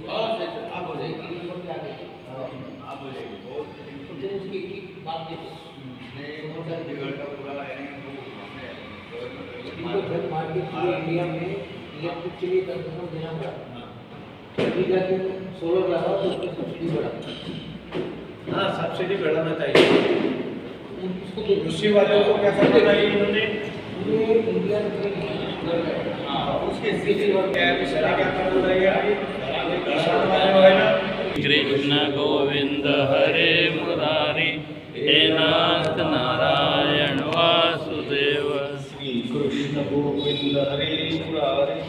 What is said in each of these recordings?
आप हो जाएगी आप हो जाएगी बहुत उसकी बात इंडिया में इलेक्ट्रिक के लिए 10% देना पड़ा, अभी जाके सोलर लगा तो उसकी सब्सिडी बढ़ा। हाँ, सब्सिडी बढ़ाना चाहिए। उसको तो कृषि वालों को क्या करना चाहिए इन्होंने इंडिया में उसके सिटी और क्या करना चाहिए किसान वाले है ना। कृष्ण गोविंद हरे मुरारी हे नाथ नारायण वासुदेव। श्री कृष्ण गोविंद हरे मुरारी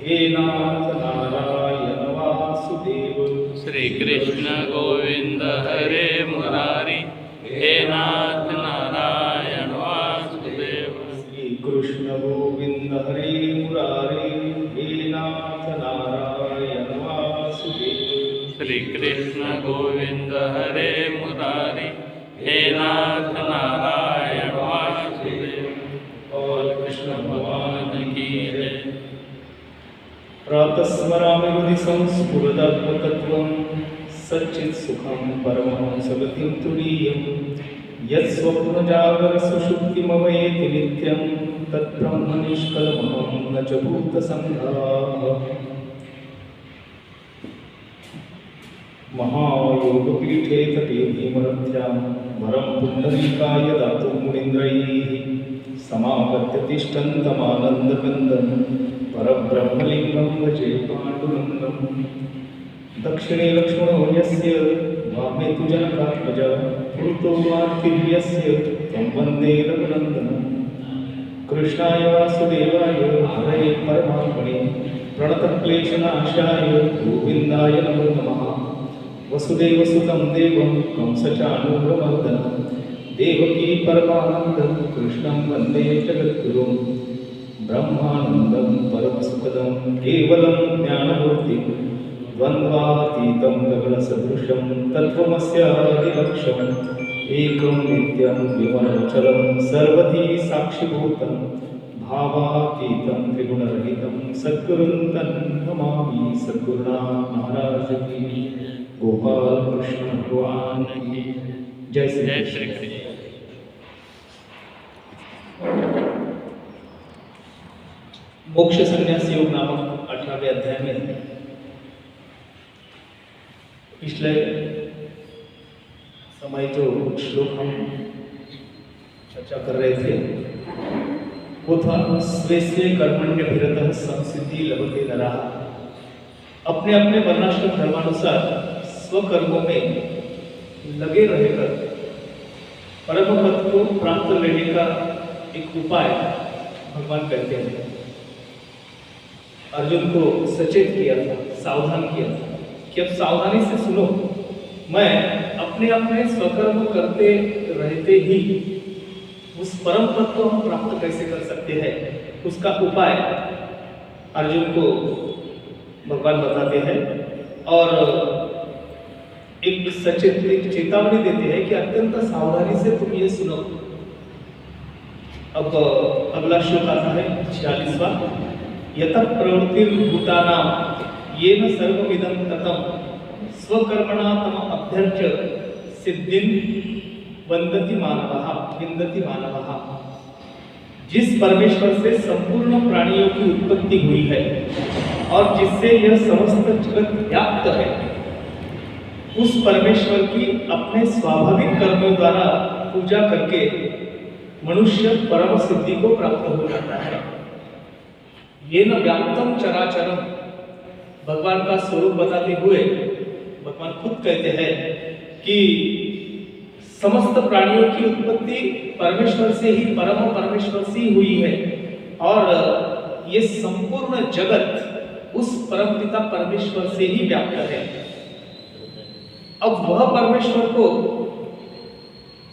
हे नाथ नारायण वासुदेव। श्री कृष्ण गोविंद हरे मुरारी हे नाथ नारायण वासुदेव। श्री कृष्ण गोविंद हरे मुरारी हे नाथ नारायण वासुदेव। श्री कृष्ण गोविंद हरे मुरारी हे नाथ नारायण वासुदेव। और कृष्ण भगवान की जय। प्रातः स्मरामि हृदि संस्फुरदात्मतत्त्वं सच्चित् सुखं परमहंसगतिं तुरीयं यत्स्वप्नजागरसुषुप्तिमवयेति नित्यं तद्ब्रह्म निष्कलमहं न च भूतसङ्घाः। महायोगपीठे तटे भीमरथ्यां वरं पुण्डरीकाय दातुं मुनीन्द्रैः समागत्य तिष्ठन्तमानन्दकन्दं परब्रह्मलिङ्गं भजे पाण्डुरङ्गं। दक्षिणे लक्ष्मणो यस्य वामे तु जनकात्मजा पुरुतो वार्तिर्यस्य तं वन्दे रघुनन्दनं। कृष्णाय वासुदेवाय हरये परमात्मने प्रणतक्लेशनाशाय गोविन्दाय नमो नमः। वसुदेवसुतं देवं कंसचाणूरमर्दनं देवकी परमानन्दं कृष्णं वन्दे जगद्गुरुं। ब्रह्मानन्दं परमसुखदं केवलं ज्ञानमूर्तिं द्वन्द्वातीतं गगनसदृशं तत्त्वमस्यादिलक्ष्यम् एकं नित्यं विमलचलं सर्वधी साक्षिभूतं भावातीतं त्रिगुणरहितं सद्गुरुं तन्नमामि। सद्गुरुनाथ महाराज की, गोपाल कृष्ण भगवान की जय। जय श्री कृष्ण। मोक्ष संन्यास योग नामक 18वें अध्याय में पिछले समय जो श्लोक हम चर्चा कर रहे थे वो था स्वे स्वे कर्मण्यभिरतः संसिद्धि लभते नरः। अपने अपने वर्णाश्रम धर्मानुसार स्वकर्मों में लगे रहकर परम पद को प्राप्त लेने का एक उपाय भगवान कहते हैं। अर्जुन को सचेत किया था, सावधान किया था कि अब सावधानी से सुनो, मैं अपने अपने स्वकर्म करते रहते ही उस परम पद को हम प्राप्त कैसे कर सकते हैं, उसका उपाय अर्जुन को भगवान बताते हैं और एक सचेत चेतावनी देते हैं कि अत्यंत सावधानी से तुम ये सुनो। अब अगला श्लोक आता है 46वां। यतः प्रवृत्तिर्भूतानां येन सर्वमिदं ततं स्वकर्मणा तम अभ्यर्च्य सिद्धिं विन्दति मानवः। जिस परमेश्वर से संपूर्ण प्राणियों की उत्पत्ति हुई है और जिससे यह समस्त जगत व्याप्त है, उस परमेश्वर की अपने स्वाभाविक कर्मों द्वारा पूजा करके मनुष्य परम सिद्धि को प्राप्त हो जाता है। ये न व्याप्तम चराचरम, भगवान का स्वरूप बताते हुए भगवान खुद कहते हैं कि समस्त प्राणियों की उत्पत्ति परमेश्वर से ही, परम परमेश्वर से ही हुई है और ये संपूर्ण जगत उस परमपिता परमेश्वर से ही व्याप्त है। अब वह परमेश्वर को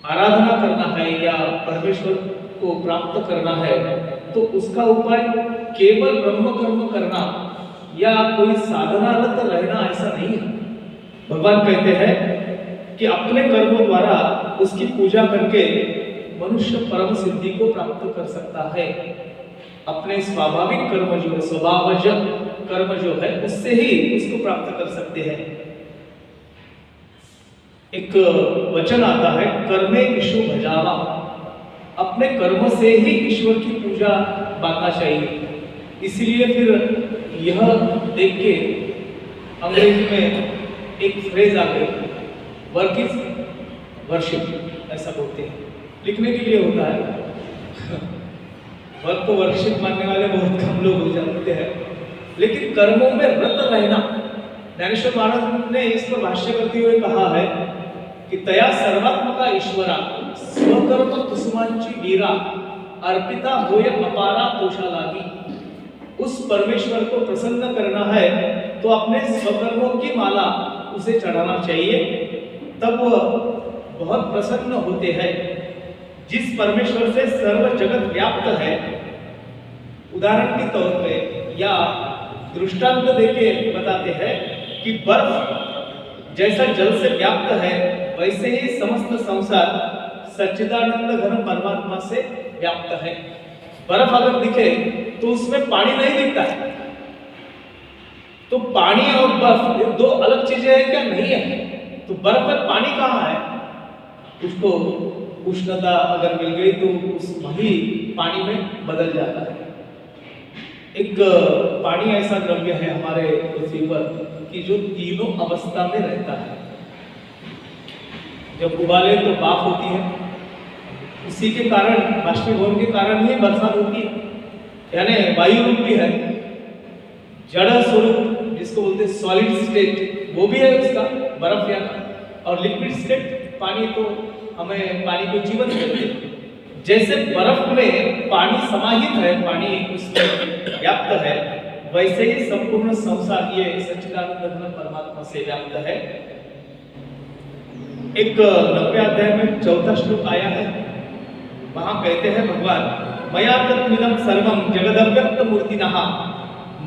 आराधना करना है या परमेश्वर को प्राप्त करना है तो उसका उपाय केवल ब्रह्म कर्म करना या कोई साधनारत रहना ऐसा नहीं है। भगवान कहते हैं कि अपने कर्मों द्वारा उसकी पूजा करके मनुष्य परम सिद्धि को प्राप्त कर सकता है। अपने स्वाभाविक कर्म जो है, स्वभावज कर्म जो है उससे ही उसको प्राप्त कर सकते हैं। एक वचन आता है, कर्मे ईशु भजावा, अपने कर्मों से ही ईश्वर की पूजा बांधना चाहिए। इसलिए फिर यह देख के अंग्रेजी में एक फ्रेज आ गई, वर्क इज वर्शिप, ऐसा बोलते हैं, लिखने के लिए होता है। वर्क को वर्शिप मानने वाले बहुत कम लोग हो जाते हैं, लेकिन कर्मों में रत रहना, ज्ञानेश्वर महाराज ने इस पर भाष्य करते हुए कहा है कि तया सर्वात्मका ईश्वरा स्वकर्म कुसुमांची वीरा अर्पिता होय अपारा तोषा लागी। उस परमेश्वर को प्रसन्न करना है तो अपने स्वकर्मों की माला उसे चढ़ाना चाहिए, तब वह बहुत प्रसन्न होते हैं। जिस परमेश्वर से सर्व जगत व्याप्त है, उदाहरण के तौर पे या दृष्टांत देके बताते हैं कि बर्फ जैसा जल से व्याप्त है, वैसे ही समस्त संसार सच्चिदानंद घन परमात्मा से व्याप्त है। बर्फ अगर दिखे तो उसमें पानी नहीं दिखता है, तो पानी और बर्फ ये दो अलग चीजें हैं क्या? नहीं है। तो बर्फ में पानी कहाँ है? उसको उष्णता अगर मिल गई तो उस वही पानी में बदल जाता है। एक पानी ऐसा द्रव्य है हमारे पृथ्वी पर कि जो तीनों अवस्था में रहता है। जब उबाले तो भाप होती है, उसी के कारण, बाष्पीभवन के कारण ही बरसात होती है। यानी वायु रूप भी है, जड़ स्वरूप जिसको बोलते हैं सॉलिड स्टेट, वो भी है उसका, बर्फ यानी, और लिक्विड स्टेट पानी, तो हमें पानी को जीवन देते हैं। जैसे बर्फ में पानी समाहित है, पानी उसमें व्याप्त है, वैसे ही संपूर्ण संसार ये सच्चिदानंद घन परमात्मा से व्याप्त है। एक 90 अध्याय में 4था श्लोक आया है, वहां कहते हैं भगवान, मया तत्मिदं सर्वं जगदव्यक्त मूर्तिनः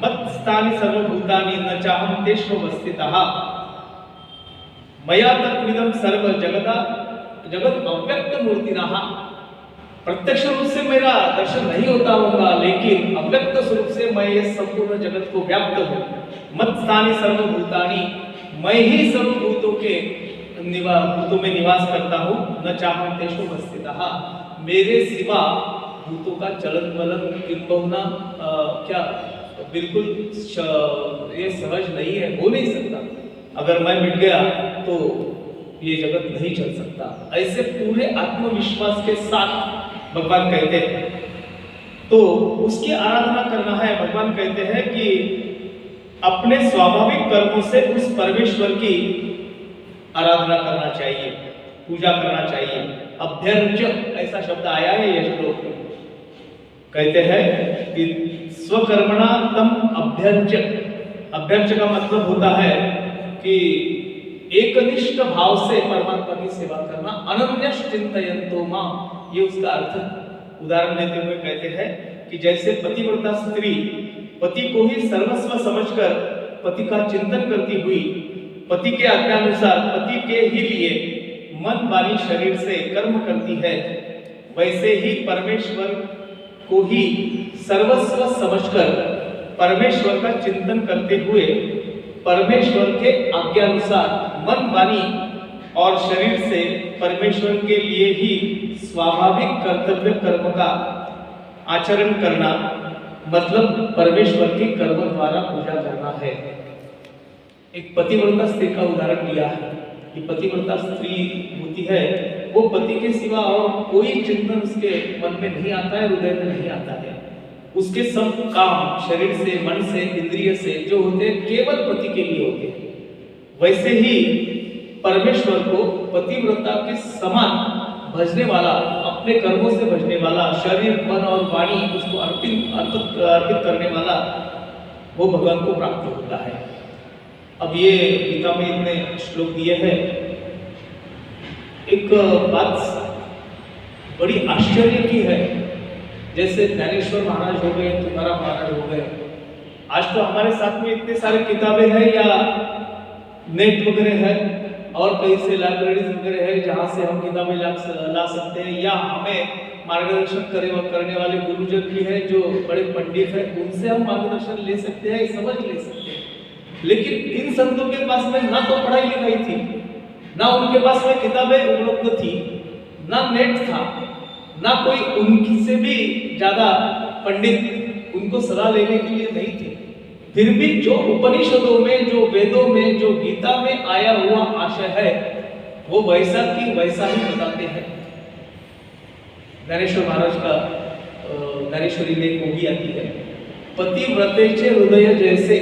मत्स्थानि सर्वभूतानि न चाहं तेषु अवस्थितः। मया तत्मिदं सर्व जगत अव्यक्त मूर्तिनः, प्रत्यक्ष रूप से मेरा दर्शन नहीं होता होगा, लेकिन अव्यक्त स्वरूप से मैं ये संपूर्ण जगत को व्याप्त हूँ। मत्स्थानि सर्वभूतानि, मैं ही सर्वभूतों के भूतों में निवास करता हूँ। न चाहं तेषु अवस्थितः, मेरे सिवा भूतों का चलन वलन किंबहुना क्या बिल्कुल ये सहज नहीं है, हो नहीं सकता। अगर मैं मिट गया तो ये जगत नहीं चल सकता। ऐसे पूरे आत्मविश्वास के साथ भगवान कहते हैं, तो उसकी आराधना करना है। भगवान कहते हैं कि अपने स्वाभाविक कर्मों से उस परमेश्वर की आराधना करना चाहिए, पूजा करना चाहिए। अभ्यर्च ऐसा शब्द आया है ये श्लोक में, कहते हैं कि स्वकर्मणा तम अभ्यर्च। अभ्यर्च का मतलब होता है कि एकनिष्ठ भाव से परमात्मा की सेवा करना, अनन्यश चिंतयन्तो मां, ये उसका अर्थ उदाहरण देते हुए कहते हैं कि जैसे पतिव्रता स्त्री पति को ही सर्वस्व समझकर पति का चिंतन करती हुई पति के आज्ञानुसार पति के ही लिए मन वाणी शरीर से कर्म करती है, वैसे ही परमेश्वर को ही सर्वस्व समझकर परमेश्वर का चिंतन करते हुए परमेश्वर के आज्ञानुसार मन वाणी और शरीर से परमेश्वर के लिए ही स्वाभाविक कर्तव्य कर्म का आचरण करना, मतलब परमेश्वर की कर्म द्वारा पूजा करना है। एक पतिव्रता स्त्री का उदाहरण दिया है कि पतिव्रता स्त्री होती है, वो पति के सिवा और कोई चिंतन उसके मन में नहीं आता है, हृदय में नहीं आता है। उसके सब काम शरीर से, मन से, इंद्रिय से जो होते हैं केवल पति के लिए होते हैं। वैसे ही परमेश्वर को पतिव्रता के समान भजने वाला, अपने कर्मों से भजने वाला, शरीर मन और वाणी उसको अर्पित करने वाला, वो भगवान को प्राप्त होता है। अब ये गीता में इतने श्लोक दिए हैं। एक बात बड़ी आश्चर्य की है, जैसे ज्ञानेश्वर महाराज हो गए, तुकाराम महाराज हो गए, आज तो हमारे साथ में इतने सारे किताबें हैं या नेट वगैरह है और कहीं से लाइब्रेरीज वगैरह है जहाँ से हम किताबें ला सकते हैं, या हमें मार्गदर्शन करने वाले गुरुजन भी है, जो बड़े पंडित है, उनसे हम मार्गदर्शन ले सकते हैं, समझ ले सकते हैं। लेकिन इन संतों के पास में ना तो पढ़ाई लिखाई थी, ना उनके पास में किताबें उपलब्ध थी, ना नेट था, ना कोई उनसे भी ज्यादा पंडित उनको सलाह लेने के लिए नहीं थे। फिर भी जो उपनिषदों में, जो वेदों में, जो गीता में आया हुआ आशय है, वो वैसा की वैसा ही बताते हैं। ज्ञानेश्वर महाराज का ज्ञानेश्वरी में एक मूवी आती है, पतिव्रतेचे हृदय जैसे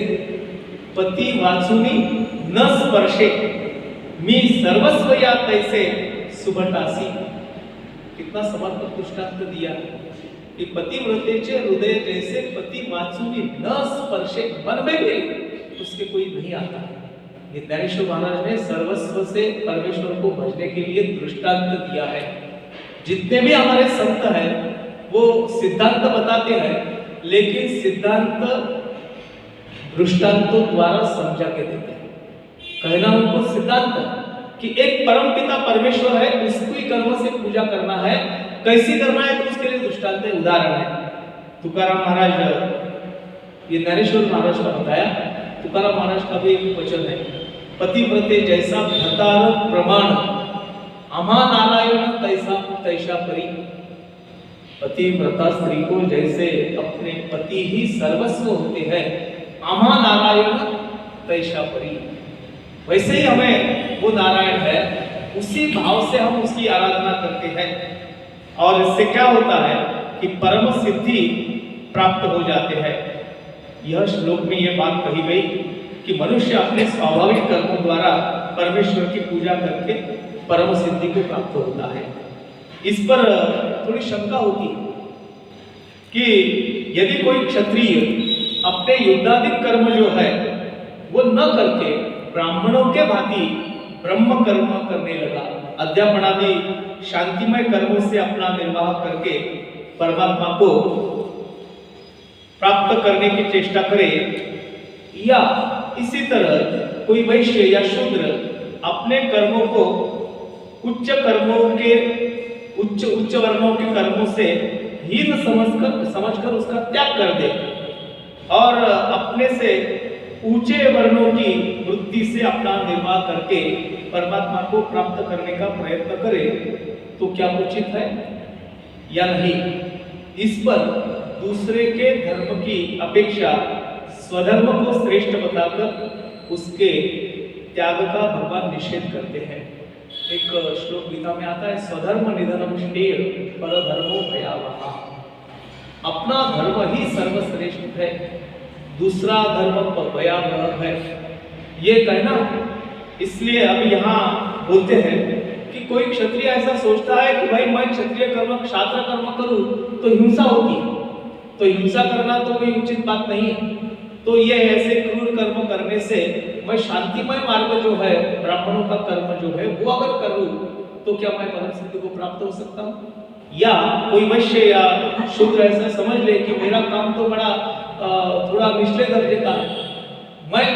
पति वाचुनी न स्पर्शे मी सर्वस्व या तैसे सुभटासी। कितना समर्पक दृष्टांत दिया कि पतिव्रतेचे हृदय जैसे पति वाचुनी न स्पर्शे, मन में भी उसके कोई नहीं आता। ये ज्ञानेश्वर महाराज ने सर्वस्व से परमेश्वर को भजने के लिए दृष्टांत दिया है। जितने भी हमारे संत हैं वो सिद्धांत बताते हैं, लेकिन सिद्धांत दृष्टांतों द्वारा समझा के देते हैं। कहना उनको सिद्धांत कि एक परम पिता परमेश्वर है, उसको ही कर्म से पूजा करना है, कैसे करना है तो उसके लिए दृष्टांत है, उदाहरण है। तुकाराम महाराज, ये ज्ञानेश्वर महाराज का बताया, तुकाराम महाराज का भी एक वचन है, पतिव्रते जैसा भ्रतार प्रमाण अमा नारायण तैसा तैसा परी। पतिव्रता स्त्री को जैसे अपने पति ही सर्वस्व होते हैं, अमा नारायण तैसा परी, वैसे ही हमें वो नारायण है, उसी भाव से हम उसकी आराधना करते हैं। और इससे क्या होता है कि परम सिद्धि प्राप्त हो जाते हैं। यह श्लोक में यह बात कही गई कि मनुष्य अपने स्वाभाविक कर्मों द्वारा परमेश्वर की पूजा करके परम सिद्धि को प्राप्त होता है। इस पर थोड़ी शंका होती है कि यदि कोई क्षत्रिय अपने युद्धाधिक कर्म जो है वो न करके ब्राह्मणों के भांति ब्रह्म कर्म करने लगा, अध्यापनादि शांतिमय कर्मों से अपना निर्वाह करके परमात्मा को प्राप्त करने की चेष्टा करे, या इसी तरह कोई वैश्य या शूद्र अपने कर्मों को उच्च वर्णों के कर्मों से हीन समझकर उसका त्याग कर दे और अपने से ऊंचे वर्णों की वृत्ति से अपना निर्वाह करके परमात्मा को प्राप्त करने का प्रयत्न करे, तो क्या उचित है या नहीं? इस पर दूसरे के धर्म की अपेक्षा स्वधर्म को श्रेष्ठ बताकर उसके त्याग का भगवान निषेध करते हैं। एक श्लोक गीता में आता है, स्वधर्म निधनम श्रेय परधर्मो भयावहा। अपना धर्म ही सर्वश्रेष्ठ है, दूसरा धर्म भयावह है, ये कहना। इसलिए अब यहाँ बोलते हैं कि कोई क्षत्रिय ऐसा सोचता है कि भाई मैं क्षत्रिय कर्म क्षात्र कर्म करूं तो हिंसा होती है, तो हिंसा करना तो कोई उचित बात नहीं है, तो ये ऐसे क्रूर कर्म करने से मैं शांतिमय मार्ग जो है, ब्राह्मणों का कर्म जो है वो अगर करूं तो क्या मैं परम सिद्धि को प्राप्त हो सकता हूं? या कोई वैश्य या शूद्र ऐसा समझ ले कि मेरा काम तो बड़ा थोड़ा निचले दर्जे का है, मैं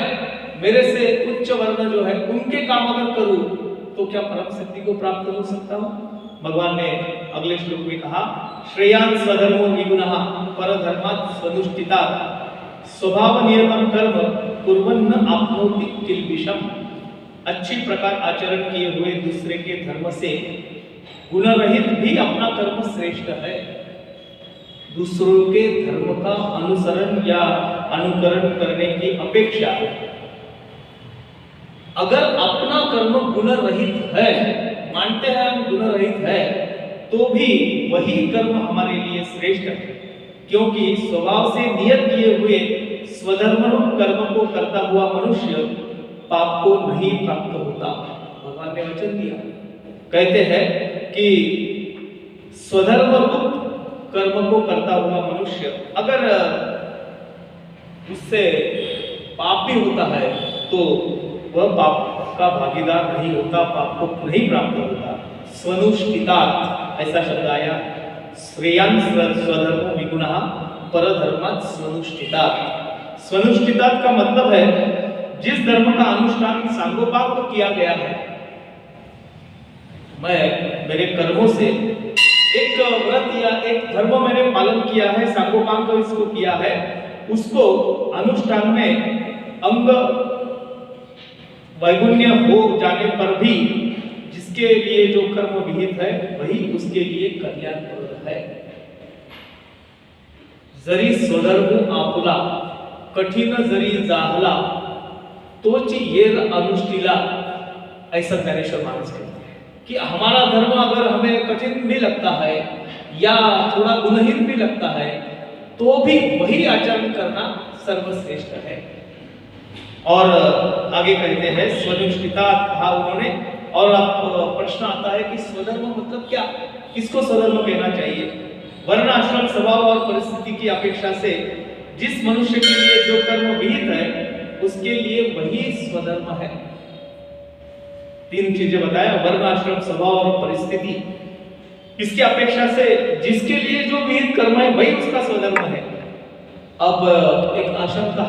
मेरे से उच्च वर्ण जो है उनके काम अगर करूं तो क्या परम सिद्धि को प्राप्त हो सकता हूं? भगवान ने अगले श्लोक में कहा, श्रेयान स्वधर्मो विगुणः परधर्मात् स्वनुष्ठितात् स्वभाव नियतम कर्म कुर्वन्न आपनोति किल्बिषम। अच्छी प्रकार आचरण किए हुए दूसरे के धर्म से गुण रहित भी अपना कर्म श्रेष्ठ है। दूसरों के धर्म का अनुसरण या अनुकरण करने की अपेक्षा अगर अपना कर्म गुण रहित है, मानते हैं हम गुण रहित है, तो भी वही कर्म हमारे लिए श्रेष्ठ है, क्योंकि स्वभाव से नियत किए हुए स्वधर्म कर्म को करता हुआ मनुष्य पाप को नहीं प्राप्त होता। भगवान ने वचन दिया, कहते हैं कि स्वधर्म कर्म को करता हुआ मनुष्य अगर उससे पाप भी होता है तो वह पाप का भागीदार नहीं होता, पाप को नहीं प्राप्त होता। स्वनुष्ठितात् ऐसा शब्द आया, श्रेयान् स्वधर्मो विगुणः परधर्मात् स्वनुष्ठितात्। स्वनुष्ठितात् का मतलब है जिस धर्म का अनुष्ठान सांगोपांग किया गया है, मैं मेरे कर्मों से एक व्रत या एक धर्म मैंने पालन किया है, सांगोपांग इसको किया है, उसको अनुष्ठान में अंग वैगुण्य हो जाने पर भी जिसके लिए जो कर्म विहित है वही उसके लिए कल्याणप्रद है। जरी स्वधर्म आपुला कठिन जरी जाहला तोच येर अनुष्ठिला, ऐसा ज्ञानेश्वर महाराज कहते हैं कि हमारा धर्म अगर हमें कठिन भी लगता है या थोड़ा गुणहीन भी लगता है तो भी वही आचरण करना सर्वश्रेष्ठ है। और आगे कहते हैं स्वनुष्ठिता कहा उन्होंने। और अब प्रश्न आता है कि स्वधर्म मतलब क्या, किसको स्वधर्म कहना चाहिए? वर्ण आश्रम स्वभाव और परिस्थिति की अपेक्षा से जिस मनुष्य के लिए जो कर्म विहित है उसके लिए वही स्वधर्म है। तीन चीजें बताया, वर्ण आश्रम स्वभाव और परिस्थिति, इसकी अपेक्षा से जिसके लिए जो विहित कर्म है वही उसका स्वधर्म है। अब एक आशंका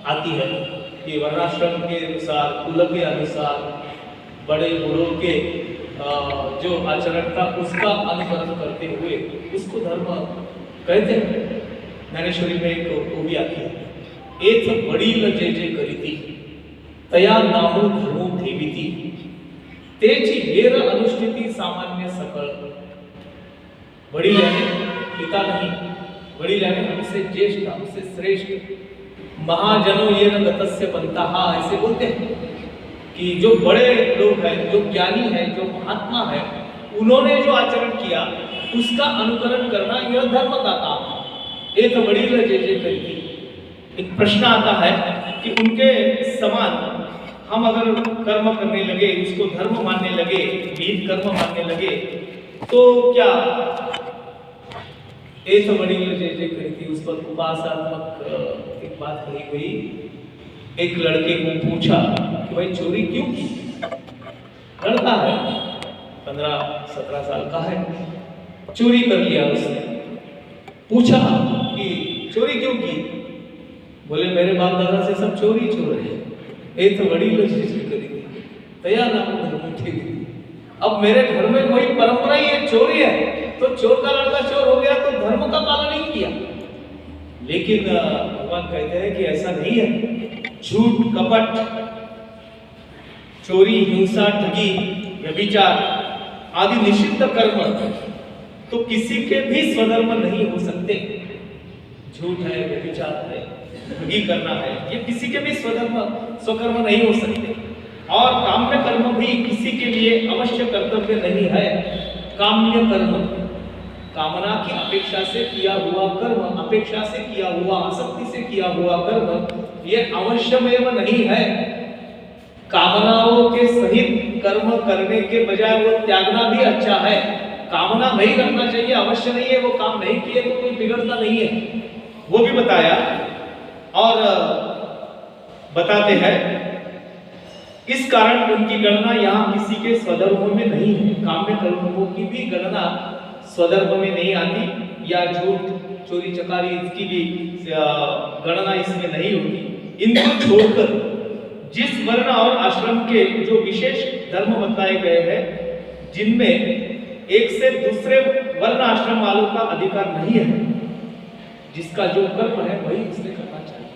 आती है कि वर्णाश्रम के अनुसार, कुल के अनुसार, बड़े बूढ़ों के जो आचरण था उसका अनुकरण करते हुए उसको धर्म कहते हैं। ज्ञानेश्वरी में एक खूबी आती है, एक वडील जे जे करीती तया नामो धर्मो देवीती तेची वेर अनुष्ठिति सामान्य सकल। वडील यानी पिता नहीं, वडील यानी हमसे ज्येष्ठ, हमसे श्रेष्ठ, महाजनों ये न गतस्य पंथः, ऐसे बोलते हैं कि जो बड़े लोग हैं, जो ज्ञानी हैं, जो महात्मा है, उन्होंने जो आचरण किया उसका अनुकरण करना यह धर्म का काम है। एक वडील जे जे करीती। एक प्रश्न आता है कि उनके समान हम अगर कर्म करने लगे, उसको धर्म मानने लगे, विहित कर्म मानने लगे तो क्या एक वडील जे जे करीती उस पर उपासनात्मक एक बात कही गई। एक लड़के को पूछा कि भाई चोरी क्यों की? लड़का है 15-17 साल का है, चोरी कर लिया उसने। पूछा कि चोरी क्यों की? बोले मेरे बाप दादा से सब चोरी चोर है, एक वडील जे जे करीती तया नामो धर्मो देवीती। अब मेरे घर में कोई परंपरा ही है, चोरी है, तो चोर का लड़का चोर हो गया तो धर्म का पालन नहीं किया। लेकिन भगवान कहते हैं कि ऐसा नहीं है। झूठ, कपट, चोरी, हिंसा, ठगी, व्यभिचार आदि निषिद्ध कर्म तो किसी के भी स्वधर्म नहीं हो सकते। झूठ है, व्यभिचार है, ठगी करना है, ये किसी के भी स्वकर्म नहीं हो सकते। और काम्य कर्म भी किसी के लिए अवश्य कर्तव्य नहीं है। काम्य कर्म कामना की अपेक्षा से किया हुआ कर्म, अपेक्षा से किया हुआ, आसक्ति से किया हुआ कर्म ये अवश्यमेव नहीं है। कामनाओं के सहित कर्म करने के बजाय वो त्यागना भी अच्छा है। कामना नहीं रखना चाहिए, अवश्य नहीं है, वो काम नहीं किए तो कोई बिगड़ता नहीं है, वो भी बताया। और बताते हैं इस कारण उनकी गणना यहाँ किसी के स्वधर्म में नहीं है। काम्य कर्मों की भी गणना स्वधर्म में नहीं आती, या झूठ, चोरी, चकारी इसकी भी गणना इसमें नहीं होती। इनको छोड़कर जिस वर्ण और आश्रम के जो विशेष धर्म बताए गए हैं, जिनमें एक से दूसरे वर्ण आश्रम वालों का अधिकार नहीं है, जिसका जो कर्म है वही उसने करना चाहिए।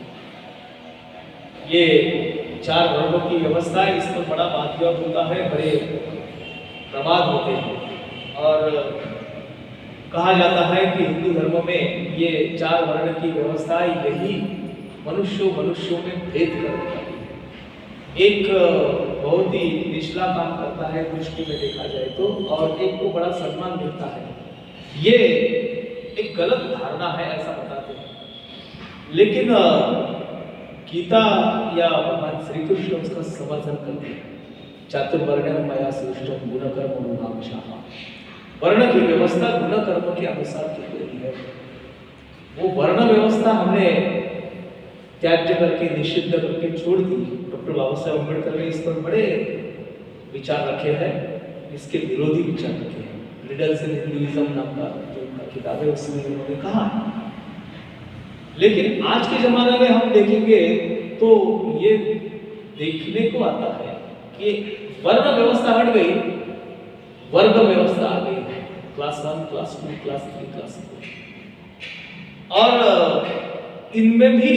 ये 4 वर्णों की व्यवस्था है, इस पर बड़ा वाद विवाद होता है, बड़े प्रवाद होते हैं। और कहा जाता है कि हिंदू धर्म में ये 4 वर्ण की व्यवस्था यही मनुष्यों में भेद करता है। एक बहुत ही निचला काम करता है दृष्टि में देखा जाए तो, और एक को बड़ा सम्मान मिलता है। ये एक गलत धारणा है, ऐसा बताते हैं। लेकिन गीता या भगवान श्री कृष्ण उसका समर्थन करते हैं। चातुर्वर्ण्यं मया सृष्टं गुणकर्म विभागशः। वर्ण की व्यवस्था गुण कर्म के अनुसार की गई है। वो वर्ण व्यवस्था हमने त्याज्य करके, निषिद्ध करके छोड़ दी। डॉक्टर बाबा साहेब अम्बेडकर ने इस पर बड़े विचार रखे हैं, इसके विरोधी विचार रखे हैं। रिडल्स इन हिंदुइज्म नाम का जो उनका किताब है उसमें उन्होंने कहा है। लेकिन आज के जमाने में हम देखेंगे तो ये देखने को आता है कि वर्ण व्यवस्था हट गई, वर्ग व्यवस्था आ गई। Class 1, class 2, class 3, class 4। और इनमें भी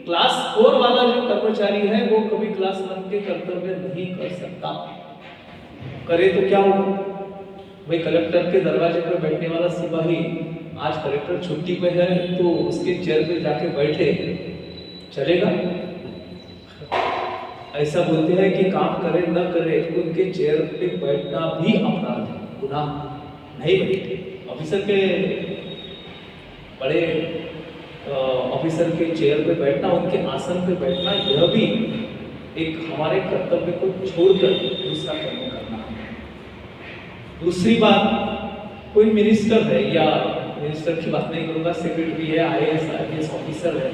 क्लास 4 वाला जो कर्मचारी है वो कभी क्लास 1 के कर्तव्य नहीं कर सकता। करे तो क्या होगा भाई, कलेक्टर के दरवाजे पर बैठने वाला सिपाही आज कलेक्टर छुट्टी पे है तो उसके चेयर पे जाके बैठे, चलेगा? ऐसा बोलते हैं कि काम करे न करे उनके चेयर पे बैठना भी अपराध है, गुनाह नहीं बैठे। ऑफिसर के बड़े ऑफिसर के चेयर पे बैठना, उनके आसन पे बैठना, यह भी एक हमारे कर्तव्य को छोड़कर दूसरा कर्म करना है। दूसरी बात, कोई मिनिस्टर है या मिनिस्टर की बात नहीं करूंगा, सेक्रेटरी है, IAS IPS ऑफिसर है,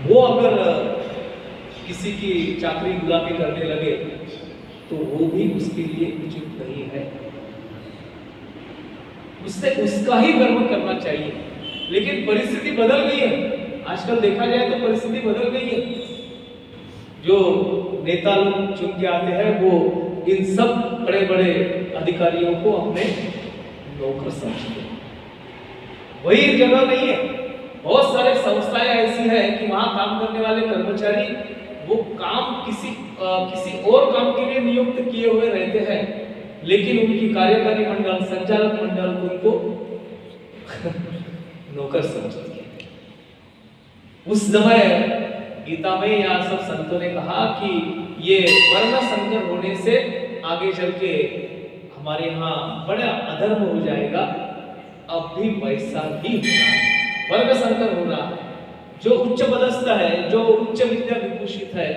वो अगर किसी की चाकरी गुलामी करने लगे तो वो भी उसके लिए उचित नहीं है, उससे उसका ही कर्म करना चाहिए। लेकिन परिस्थिति बदल गई है, आजकल देखा जाए तो परिस्थिति बदल गई है। जो नेता लोग चुन के आते हैं वो इन सब बड़े बड़े अधिकारियों को अपने नौकर समझते हैं, वही जगह नहीं है। बहुत सारे संस्थाएं ऐसी है कि वहां काम करने वाले कर्मचारी वो काम किसी और काम के लिए नियुक्त किए हुए रहते हैं, लेकिन उनकी कार्यकारी मंडल, संचालक मंडल उनको नौकर समझती है। उस समय गीता में या सब संतों ने कहा कि ये वर्ण संकर होने से आगे चल के हमारे यहाँ बड़ा अधर्म हो जाएगा। अब भी वैसा ही हो रहा है, वर्ग संकर हो रहा है। जो उच्च पदस्थ है, जो उच्च विद्या विभूषित है,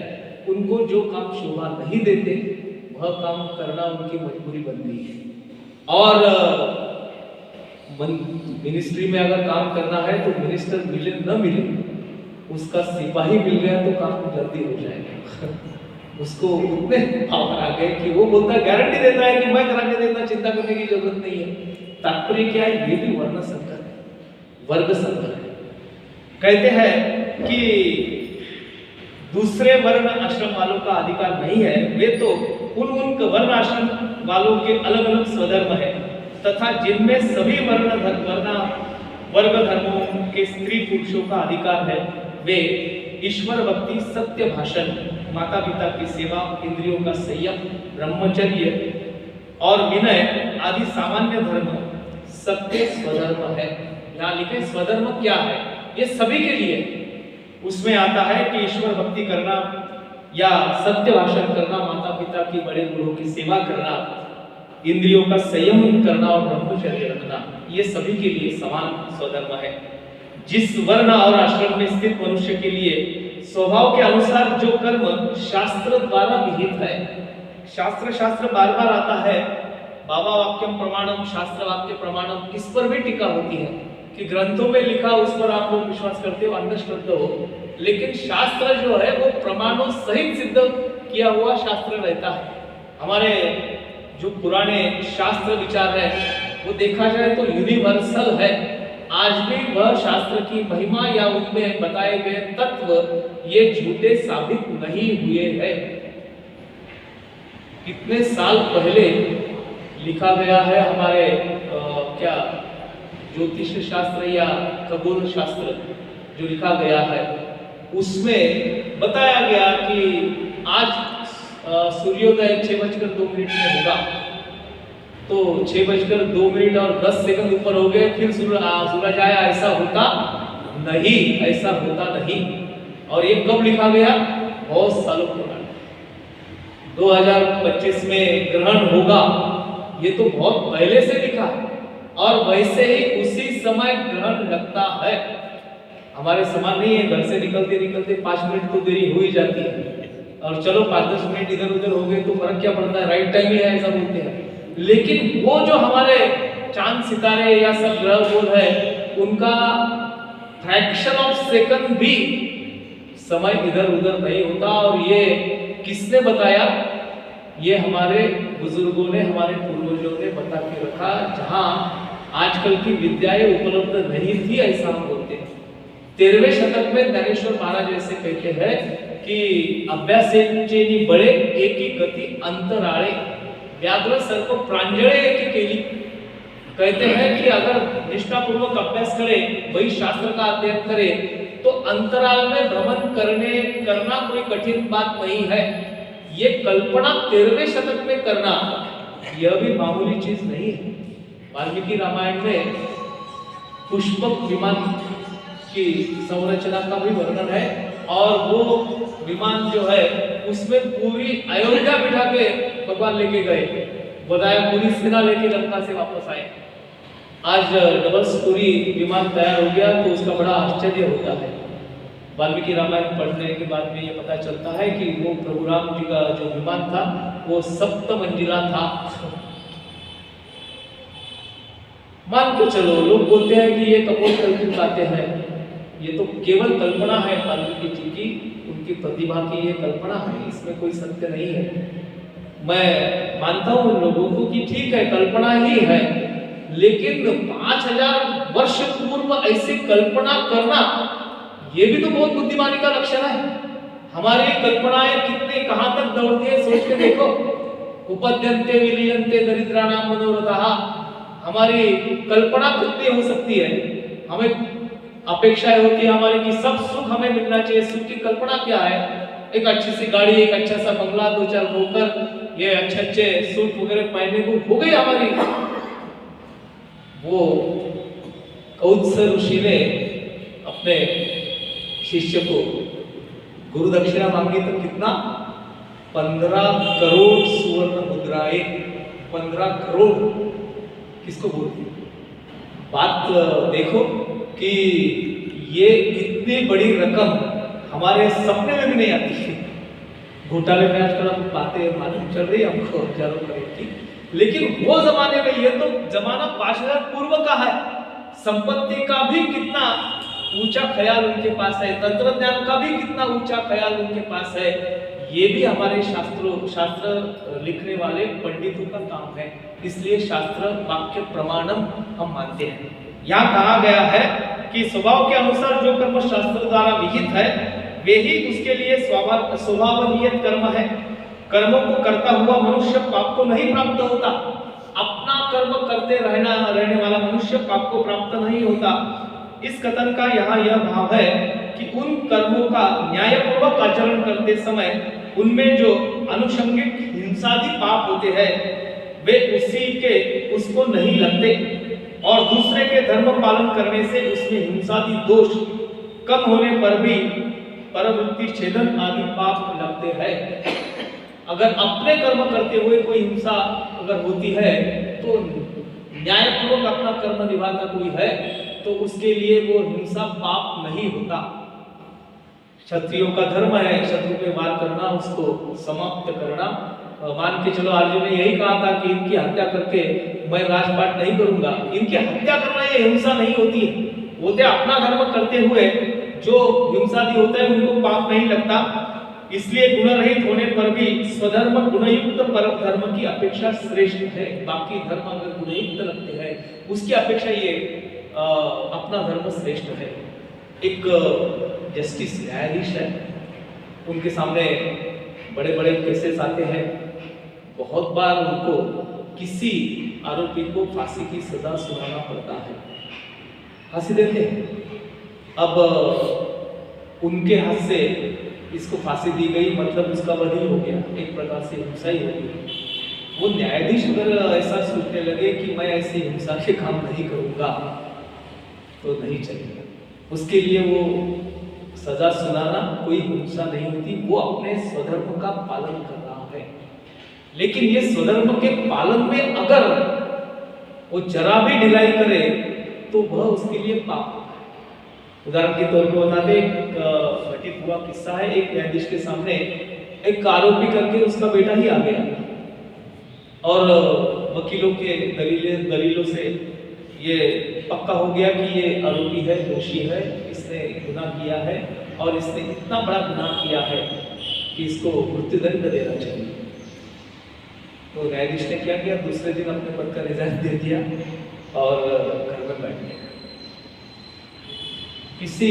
उनको जो काम शोभा नहीं देते वह काम करना उनकी मजबूरी बन गई है। और मिनिस्ट्री में अगर काम करना है तो मिनिस्टर मिले न मिले, उसका सिपाही मिल गया तो काम जल्दी हो जाएगा। उसको उतने पावर आ गए कि वो बोलता है, गारंटी देता है कि मैं करा के देता, चिंता करने की जरूरत नहीं है। तात्पर्य क्या है, ये भी वर्ण संकर है, वर्ग संकर है। कहते हैं कि दूसरे वर्ण आश्रम वालों का अधिकार नहीं है, वे तो उन वर्ण आश्रम वालों के अलग अलग स्वधर्म है तथा जिनमें सभी वर्ग धर्मों के स्त्री पुरुषों का अधिकार है, वे ईश्वर भक्ति, सत्य भाषण, माता पिता की सेवा, इंद्रियों का संयम, ब्रह्मचर्य और विनय आदि सामान्य धर्म सबके स्वधर्म है। यहाँ लिखे स्वधर्म क्या है, ये सभी के लिए। उसमें आता है कि ईश्वर भक्ति करना या सत्य भाषण करना, माता पिता की बड़े बूढ़ों की सेवा करना, इंद्रियों का संयम करना और ब्रह्मचर्य रखना, ये सभी के लिए समान स्वधर्म है। जिस वर्ण और आश्रम में स्थित मनुष्य के लिए स्वभाव के अनुसार जो कर्म शास्त्र द्वारा विहित है, शास्त्र बार बार आता है, बाबा वाक्यम प्रमाणम, शास्त्र वाक्य प्रमाणम, इस पर भी टीका होती है कि ग्रंथों में लिखा उस पर आप लोग विश्वास करते हो, अंधश्रद्धा हो, लेकिन शास्त्र जो है वो प्रमाणों सहित सिद्ध किया हुआ शास्त्र रहता है। हमारे जो पुराने शास्त्र विचार है वो देखा जाए तो यूनिवर्सल है। आज भी वह शास्त्र की महिमा या उनमें बताए गए तत्व ये झूठे साबित नहीं हुए हैं। कितने साल पहले लिखा गया है हमारे क्या ज्योतिष शास्त्र या खगोल शास्त्र जो लिखा गया है, उसमें बताया गया कि आज सूर्योदय 6:02 में होगा, तो 6:02 और 10 ऊपर हो गए, फिर सूरज आया, ऐसा होता नहीं, ऐसा होता नहीं। और ये कब लिखा गया? बहुत सालों पुराना। 2025 में ग्रहण होगा, ये तो बहुत पहले से लिखा है। और वैसे ही उसी समय ग्रहण लगता है। हमारे समान नहीं है, घर से निकलते निकलते 5 मिनट तो देरी हो ही जाती है, और चलो 5-10 मिनट इधर उधर हो गए तो फर्क क्या पड़ता है, राइट टाइम ही है ऐसा बोलते हैं। लेकिन वो जो हमारे चांद सितारे या सब ग्रह गोल है, उनका फ्रैक्शन ऑफ सेकंड भी समय इधर उधर नहीं होता। और ये किसने बताया? ये हमारे बुजुर्गों ने, हमारे पूर्वजों ने बता के रखा, जहां आजकल की विद्याएं उपलब्ध नहीं थी, ऐसा हम बोलते हैं। 13वें शतक में ज्ञानेश्वर महाराज ऐसे कहते हैं कि अभ्यासेनी बड़े एकी गति अंतराळे, व्याघ्र सर्प प्रांजळे एकी केली। कहते हैं कि अगर निष्ठापूर्वक अभ्यास करे, वही शास्त्र का अध्ययन करे, तो अंतराल में भ्रमण करना कोई कठिन बात नहीं है। ये कल्पना 13वें शतक में करना यह भी मामूली चीज नहीं है। वाल्मीकि रामायण में पुष्पक विमान की संरचना का भी वर्णन है, और वो विमान जो है उसमें पूरी अयोध्या बिठा के भगवान लेके गए, बताया पूरी सेना लेके लंका से वापस आए। आज डबल स्टोरी विमान तैयार हो गया तो उसका बड़ा आश्चर्य होता है। वाल्मीकि रामायण पढ़ने के बाद में ये पता चलता है कि वो प्रभु राम जी का जो विमान था वो 7 मंजिला था। मान के चलो, लोग बोलते हैं कि ये कपोलकल्पित बातें हैं, ये तो केवल कल्पना है वाल्मीकि जी की, उनकी प्रतिभा की ये कल्पना है, इसमें कोई सत्य नहीं है। मैं मानता हूं उन लोगों को कि ठीक है कल्पना ही है, लेकिन 5000 वर्ष पूर्व ऐसी कल्पना करना ये भी तो बहुत बुद्धिमानी का लक्षण है। हमारी कल्पनाएं कितने कहां तक दौड़ती है सोच के देखो। उपद्यन्ते विलीयन्ते दरिद्राणाम मनोरथः, हमारी कल्पना कितनी हो सकती है। हमें अपेक्षाएं होती है हमारी कि सब सुख हमें मिलना चाहिए। सुख की कल्पना क्या है? एक अच्छी सी गाड़ी, एक अच्छा सा बंगला, 2-4 नौकर, ये अच्छे सूट वगैरह पहनने को हो गई हमारी। वो कौत्स ऋषि ने अपने शिष्य को गुरु दक्षिणा मांगी तो कितना? 15 करोड़ सुवर्ण मुद्राएं। 15 करोड़ किसको बोलती? बात देखो कि ये इतनी बड़ी रकम हमारे सपने में भी नहीं आती। घोटाले में आजकल हम बातें मालूम चल रही है हमको हजारों करोड़ की, लेकिन वो जमाने में ये तो जमाना 5000 पूर्व का है। संपत्ति का भी कितना ऊंचा ख्याल उनके पास है, तंत्रज्ञान का भी कितना ऊंचा ख्याल उनके पास है। ये भी हमारे शास्त्र लिखने वाले पंडितों का काम है। इसलिए शास्त्र वाक्य प्रमाणम हम मानते हैं। यहाँ कहा गया है कि स्वभाव के अनुसार जो कर्म शास्त्र द्वारा विहित है वे ही उसके लिए स्वभावनियत कर्म है। कर्मों को करता हुआ मनुष्य पाप को नहीं प्राप्त होता। अपना कर्म करते रहने वाला मनुष्य पाप को प्राप्त नहीं होता। इस कथन का यहाँ यह भाव है कि उन कर्मों का न्यायपूर्वक आचरण करते समय उनमें जो अनुषंगिक हिंसादि पाप होते हैं वे उसको नहीं लगते, और दूसरे के धर्म पालन करने से उसमें हिंसादि दोष कम होने पर भी परवृत्ति छेदन आदि पाप लगते हैं। अगर अपने कर्म करते हुए कोई हिंसा अगर होती है तो न्यायपूर्वक अपना कर्म निभाता कोई है तो उसके लिए वो हिंसा पाप नहीं होता। क्षत्रियों का धर्म है शत्रु पे वार करना, उसको समाप्त करना। मान के चलो अर्जुन ने यही कहा था कि इनकी हत्या करके मैं राजपाट नहीं करूंगा। इनकी हत्या करना ये हिंसा नहीं होती है। बोलते अपना धर्म करते हुए जो हिंसादि होता है उनको पाप नहीं लगता। इसलिए गुण रहित होने पर भी स्वधर्म गुणयुक्त परम धर्म की अपेक्षा श्रेष्ठ है। बाकी धर्म अगर गुणयुक्त लगते हैं उसकी अपेक्षा ये अपना धर्म श्रेष्ठ है। एक जस्टिस न्यायाधीश है, उनके सामने बड़े बड़े केसेस आते हैं। बहुत बार उनको किसी आरोपी को फांसी की सजा सुनाना पड़ता है, फांसी देते हैं। अब उनके हाथ से इसको फांसी दी गई, मतलब उसका वध ही हो गया, एक प्रकार से हिंसा ही हो गई। वो न्यायाधीश अगर ऐसा सोचने लगे कि मैं ऐसी हिंसा के काम नहीं करूंगा तो नहीं चलेगा। उसके लिए वो सजा सुनाना कोई हिंसा नहीं होती, वो अपने स्वधर्म का पालन कर रहा है। लेकिन ये स्वधर्म के पालन में अगर वो जरा भी ढिलाई करे तो वह उसके लिए पाप। उदाहरण के तौर पर बताते एक घटित हुआ किस्सा है। एक न्यायाधीश के सामने एक आरोपी करके उसका बेटा ही आ गया और वकीलों के दलीलों से ये पक्का हो गया कि ये आरोपी है, दोषी है, इसने गुनाह किया है और इसने इतना बड़ा गुनाह किया है कि इसको मृत्युदंड देना चाहिए। तो न्यायाधीश ने क्या किया, दूसरे दिन अपने पद का रिजाइन दे दिया और घर में बैठ गया। किसी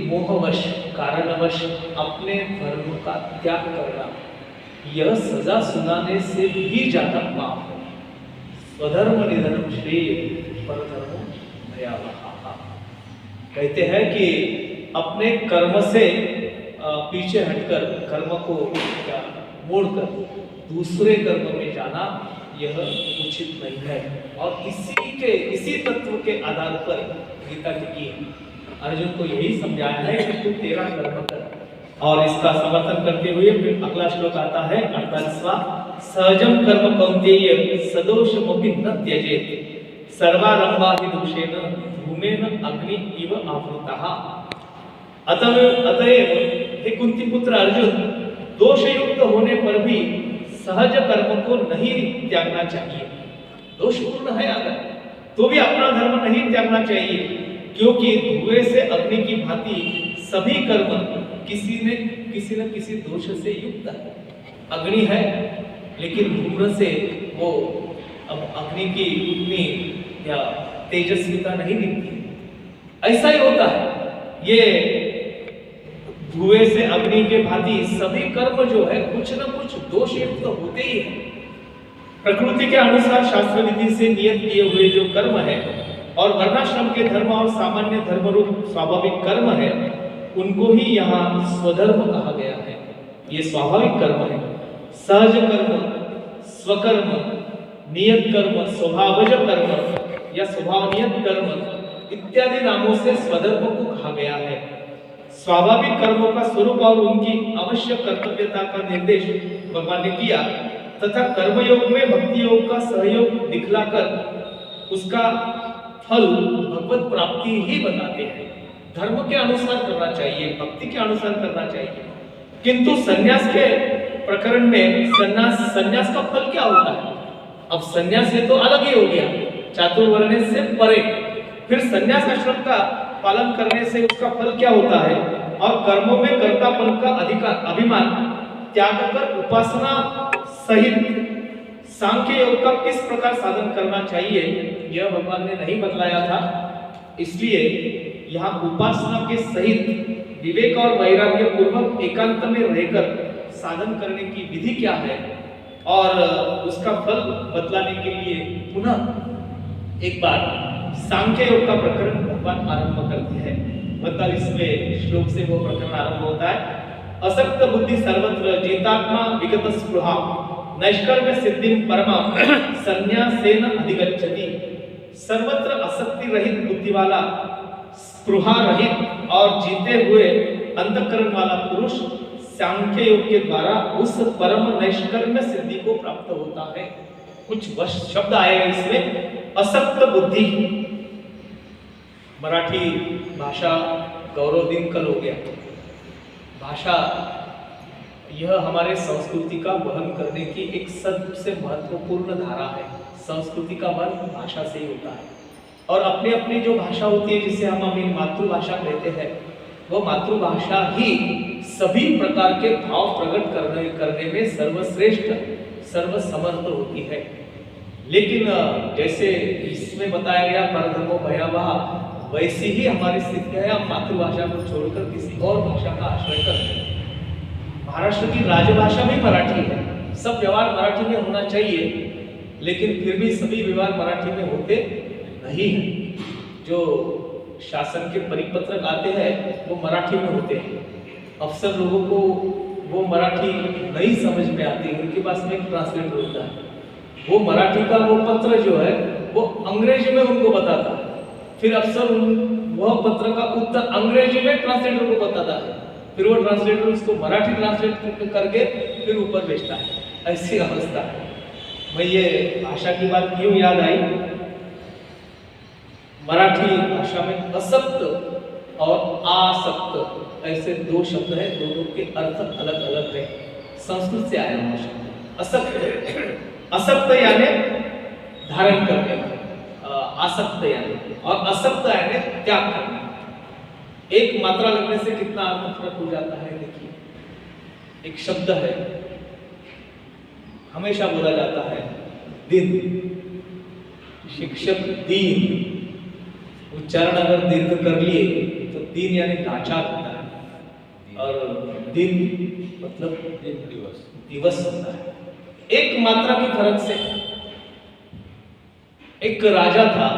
मोहवश कारणवश अपने धर्म का त्याग करना यह सजा सुनाने से भी ज्यादा पाप है। स्वधर्म निधनम श्रेय परधर्मो भयावहा। कहते हैं कि अपने कर्म से पीछे हटकर, कर्म को क्या मोड़कर दूसरे कर्म में जाना यह उचित नहीं है। और इसी तत्व के आधार पर गीता टिकी है। अर्जुन को यही समझाया है कि तू तेरा कर्म कर। और इसका समर्थन करते हुए फिर अगला श्लोक आता है 48वां, सहजम कर्म कौन्तेय सदोषमपि न त्यजेत् सर्वारंभा हि दोषेण धूमेन अग्नि इव आवृतः। अतएव हे कुंती पुत्र अर्जुन, दोष युक्त होने पर भी सहज कर्म को नहीं त्यागना चाहिए। दोषपूर्ण है अगर तो भी अपना धर्म नहीं त्यागना चाहिए, क्योंकि धुएं से अग्नि की भांति सभी कर्म किसी न किसी दोष से युक्त है। अग्नि है लेकिन धूम्र से वो अब अग्नि की उतनी या तेजस्विता नहीं दिखती। ऐसा ही होता है, ये धुएं से अग्नि के भांति सभी कर्म जो है कुछ न कुछ दोष युक्त होते ही है। प्रकृति के अनुसार शास्त्र विधि से नियत किए हुए जो कर्म है और वर्णाश्रम के धर्म और सामान्य धर्म रूप स्वाभाविक कर्म है, उनको ही यहाँ स्वधर्म कहा गया है। ये स्वाभाविक कर्म है। सहज कर्म, स्वकर्म, नियत कर्म, स्वभावज कर्म या स्वभावनियत कर्म इत्यादि नामों से स्वधर्म को कहा गया है। स्वाभाविक कर्मों का स्वरूप और उनकी आवश्यक कर्तव्यता का निर्देश भगवान ने किया तथा कर्मयोग में भक्ति योग का सहयोग दिखलाकर उसका फल भगवत प्राप्ति ही बताते हैं। धर्म के अनुसार करना चाहिए, भक्ति के अनुसार करना चाहिए। किंतु सन्यास के प्रकरण में सन्यास का फल क्या होता है? अब सन्यास है तो अलग ही हो गया, चातुर्वर्ण से परे। फिर सन्यास आश्रम का पालन करने से उसका फल क्या होता है? और कर्मों में कर्तापन का अधिकार अभिमान त्याग कर उपासना सहित सांख्य योग का किस प्रकार साधन करना चाहिए यह भगवान ने नहीं बतलाया था। इसलिए यहाँ उपासना के सहित विवेक और वैराग्य पूर्वक एकांत में रहकर साधन करने की विधि क्या है और उसका फल बतलाने के लिए पुनः एक बार सांख्य योग का प्रकरण भगवान आरंभ करते हैं। 42वें श्लोक से वो प्रकरण आरंभ होता है। असक्त बुद्धि सर्वत्र जितात्मा विगत स्पृहा नैष्कर्म्य सिद्धिं परमा संन्यासेन अधिगच्छति। सर्वत्र आसक्ति रहित बुद्धि वाला, स्पृहा रहित और जीते हुए अंतःकरण वाला पुरुष सांख्य योग के द्वारा उस परम नैष्कर्म्य सिद्धि को प्राप्त होता है। कुछ शब्द आए इसमें। असक्त बुद्धि, मराठी भाषा गौरव दिन कल हो गया। भाषा यह हमारे संस्कृति का वहन करने की एक सबसे महत्वपूर्ण धारा है। संस्कृति का वहन भाषा से ही होता है और अपनी अपनी जो भाषा होती है जिसे हम अपनी मातृभाषा कहते हैं, वह मातृभाषा ही सभी प्रकार के भाव प्रकट करने में सर्वश्रेष्ठ सर्वसमर्थ होती है। लेकिन जैसे इसमें बताया गया परधर्मो भयावहा, वैसी ही हमारी स्थिति है। हम मातृभाषा को छोड़कर किसी और भाषा का आश्रय करते हैं। महाराष्ट्र की राजभाषा भी मराठी है, सब व्यवहार मराठी में होना चाहिए, लेकिन फिर भी सभी व्यवहार मराठी में होते नहीं हैं। जो शासन के परिपत्रक आते हैं वो मराठी में होते हैं। अफसर लोगों को वो मराठी नहीं समझ में आती, उनके पास में एक ट्रांसलेटर होता है। वो मराठी का वो पत्र जो है वो अंग्रेजी में उनको बताता है, फिर अफसर वह पत्र का उत्तर अंग्रेजी में ट्रांसलेटर को बताता है, फिर वो ट्रांसलेटर उसको मराठी ट्रांसलेट करके फिर ऊपर भेजता है। ऐसी अवस्था है। मैं ये भाषा की बात क्यों याद आई? मराठी भाषा में असक्त और आसक्त ऐसे दो शब्द हैं, दोनों के अर्थ अलग अलग हैं। संस्कृत से आया हुआ शब्द असक्त। असक्त यानी धारण करने, आसक्त यानी, और असक्त यानी त्याग करना। एक मात्रा लगने से कितना अर्थ फर्क हो जाता है। देखिए, एक शब्द है, हमेशा बोला जाता है दिन, शिक्षक दीन, उच्चारण अगर दीर्घ कर लिए तो दीन यानी लाचार होता है, और दिन मतलब दिवस होता है। एक मात्रा की फर्क से। एक राजा था,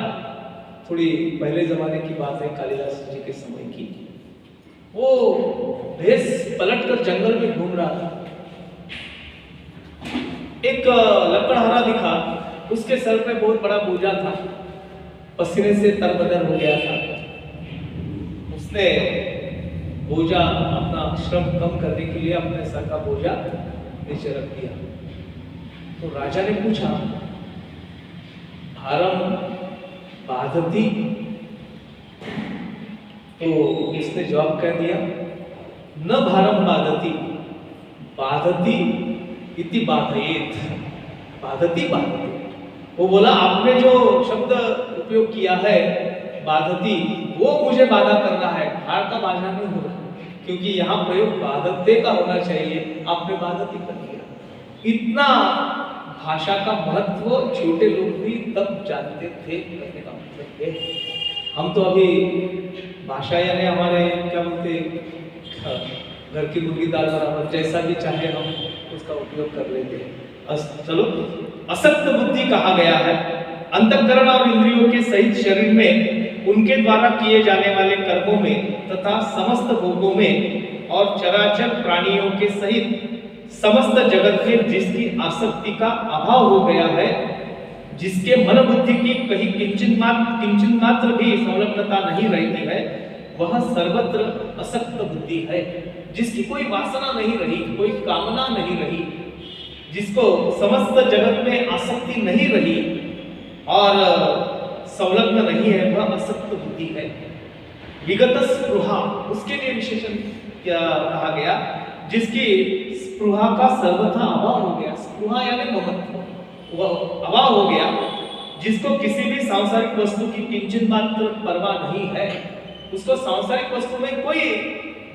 थोड़ी पहले जमाने की बात है, कालिदास जी के समय की। वो भेष पलट कर जंगल में घूम रहा था। एक लकड़हारा दिखा, उसके सर पे बहुत बड़ा बोझा था, पसीने से तरबतर हो गया था। उसने बोझा, अपना श्रम कम करने के लिए अपने सर का बोझा नीचे रख दिया। तो राजा ने पूछा, भारम बाधती? तो उसने जवाब कह दिया, न भारम बाधती, बाधती इति बाधयेत। बाधती बाधती, वो बोला आपने जो शब्द उपयोग किया है बाधती, वो मुझे बाधा कर रहा है, भार का बाधा नहीं हो रहा, क्योंकि यहाँ प्रयोग बाधते का होना चाहिए, आपने बाधती कर दिया। इतना भाषा का महत्व छोटे लोग भी तब जानते थे, कहने का मतलब है। हम तो अभी भाषा यानी हमारे क्या बोलते, घर की मुर्गी दाल बराबर, जैसा भी चाहे हम उसका उपयोग कर लेते हैं। चलो, असक्त बुद्धि कहा गया है अंतःकरण और इंद्रियों के सहित शरीर में उनके द्वारा किए जाने वाले कर्मों में तथा समस्त भोगों में और चराचर प्राणियों के सहित समस्त जगत में जिसकी आसक्ति का अभाव हो गया है, जिसके मन बुद्धि की कहीं किंचित मात्र भी संलग्नता नहीं रहती है, वह सर्वत्र असक्त बुद्धि है। जिसकी कोई वासना नहीं रही, कोई कामना नहीं रही, जिसको समस्त जगत में आसक्ति नहीं रही और संलग्न नहीं है, वह असक्त बुद्धि है। विगत स्पृहा, उसके लिए विशेषण क्या कहा गया, जिसकी स्पृहा का सर्वथा अभाव हो गया। स्पृहा यानी ममत्व, वह अभाव हो गया, जिसको किसी भी सांसारिक वस्तु की किंचित मात्र परवाह नहीं है, उसको सांसारिक वस्तु में कोई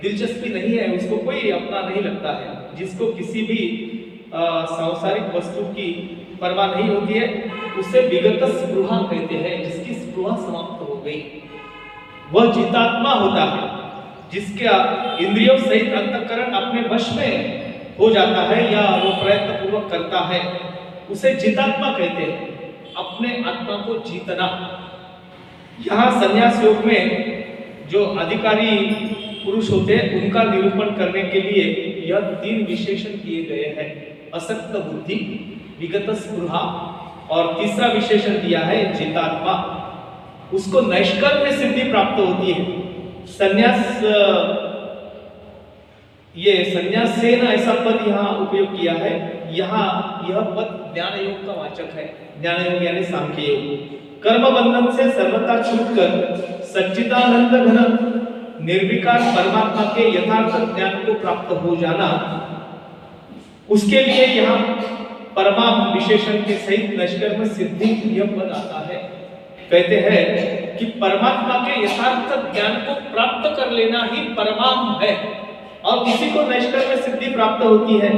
दिलचस्पी नहीं है, उसको कोई अपना नहीं लगता है। जिसको किसी भी सांसारिक वस्तु की परवाह नहीं होती है, उसे विगत स्पृहा कहते हैं, जिसकी स्पृहा समाप्त हो गई। वह जितात्मा होता है, जिसका इंद्रियों सहित अंतःकरण अपने वश में हो जाता है या वो प्रयत्न पूर्वक करता है, उसे जितात्मा कहते हैं। अपने आत्मा को जीतना। यहाँ संन्यास योग में जो अधिकारी पुरुष होते हैं, उनका निरूपण करने के लिए यह 3 विशेषण किए गए हैं, असक्त बुद्धि, विगत स्पृहा और तीसरा विशेषण दिया है जितात्मा। उसको नैष्कर्म में सिद्धि प्राप्त होती है। संन्यास, ये संन्यासेन ऐसा पद यहाँ उपयोग किया है। यहाँ यह पद ज्ञान योग का वाचक है। ज्ञान योग यानी सांख्य योग। कर्म बंधन से सर्वथा छूटकर सच्चिदानंद घन निर्विकार परमात्मा के यथार्थ ज्ञान को प्राप्त हो जाना, उसके लिए यहाँ परमाम विशेषण के सहित नैष्कर्म सिद्धि यह पद आता है। कहते हैं कि परमात्मा के यथार्थ ज्ञान को प्राप्त कर लेना ही परमाम है और उसी को नैष्कर्म सिद्धि प्राप्त होती है।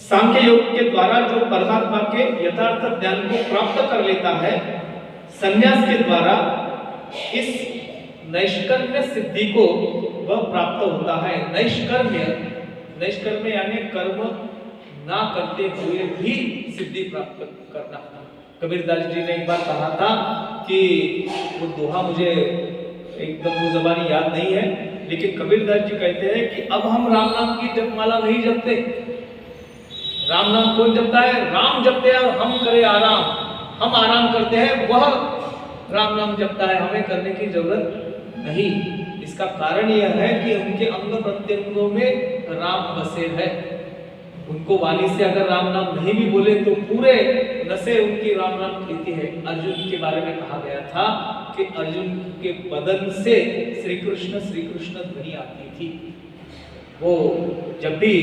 सांख्य योग के द्वारा जो परमात्मा के यथार्थ ज्ञान को प्राप्त कर लेता है, संन्यास के द्वारा इस नैष्कर्म्य सिद्धि को वह प्राप्त होता है। नैष्कर्म्य यानी कर्म ना करते हुए भी सिद्धि प्राप्त करना। कबीरदास जी ने एक बार कहा था कि वो दोहा मुझे एकदम वो ज़बानी याद नहीं है, लेकिन कबीरदास जी कहते हैं कि अब हम राम नाम की जपमाला नहीं जपते। राम नाम कौन जपता है? राम जपते हैं और हम करे आराम, हम आराम करते हैं, वह राम नाम जपता है, हमें करने की जरूरत नहीं। इसका कारण यह है कि उनके अंग प्रत्यंगों में राम बसे है। उनको वाणी से अगर राम नाम नहीं भी बोले तो पूरे नसें उनकी राम नाम कहती है। अर्जुन के बारे में कहा गया था कि अर्जुन के बदन से श्री कृष्ण ध्वनि आती थी। वो जब भी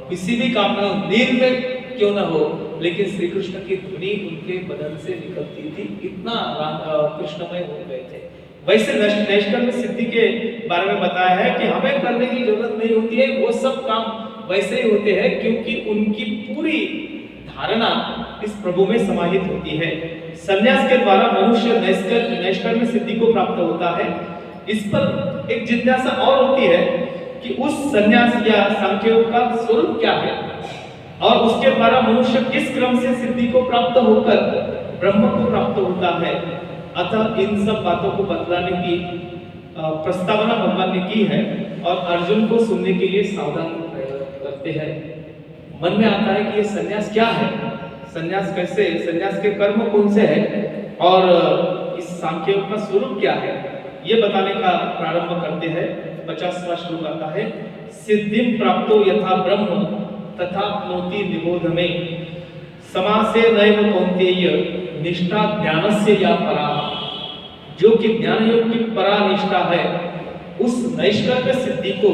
किसी भी काम में, नींद में क्यों ना हो, लेकिन श्री कृष्ण की ध्वनि उनके बदन से निकलती थी। इतना कृष्णमय हो गए थे। वैसे नैष्कर्म्य सिद्धि के बारे में बताया है कि हमें करने की जरूरत नहीं होती है, वो सब काम वैसे ही होते हैं क्योंकि उनकी पूरी धारणा इस प्रभु में समाहित होती है। संन्यास के द्वारा मनुष्य नैष्कर्म्य सिद्धि को प्राप्त होता है। इस पर एक जिज्ञासा और होती है कि उस संन्यास या सांख्य योग का स्वरूप क्या है और उसके द्वारा मनुष्य किस क्रम से सिद्धि को प्राप्त होकर ब्रह्म को प्राप्त होता है। अतः इन सब बातों को बतलाने की प्रस्तावना भगवान ने की है और अर्जुन को सुनने के लिए सावधान करते हैं। मन में आता है कि ये सन्यास क्या है, सन्यास कैसे, सन्यास के कर्म कौन से हैं और इस सांख्य योग का स्वरूप क्या है, ये बताने का प्रारंभ करते हैं। 50वां श्लोक आता है, सिद्धिं प्राप्तो यथा ब्रह्म तथा प्नोति निबोध में समासे नैव कौन्तेय निष्ठा ज्ञानस्य या परा। जो कि ज्ञान योग की परा निष्ठा है, उस नैष्कर्म्य सिद्धि को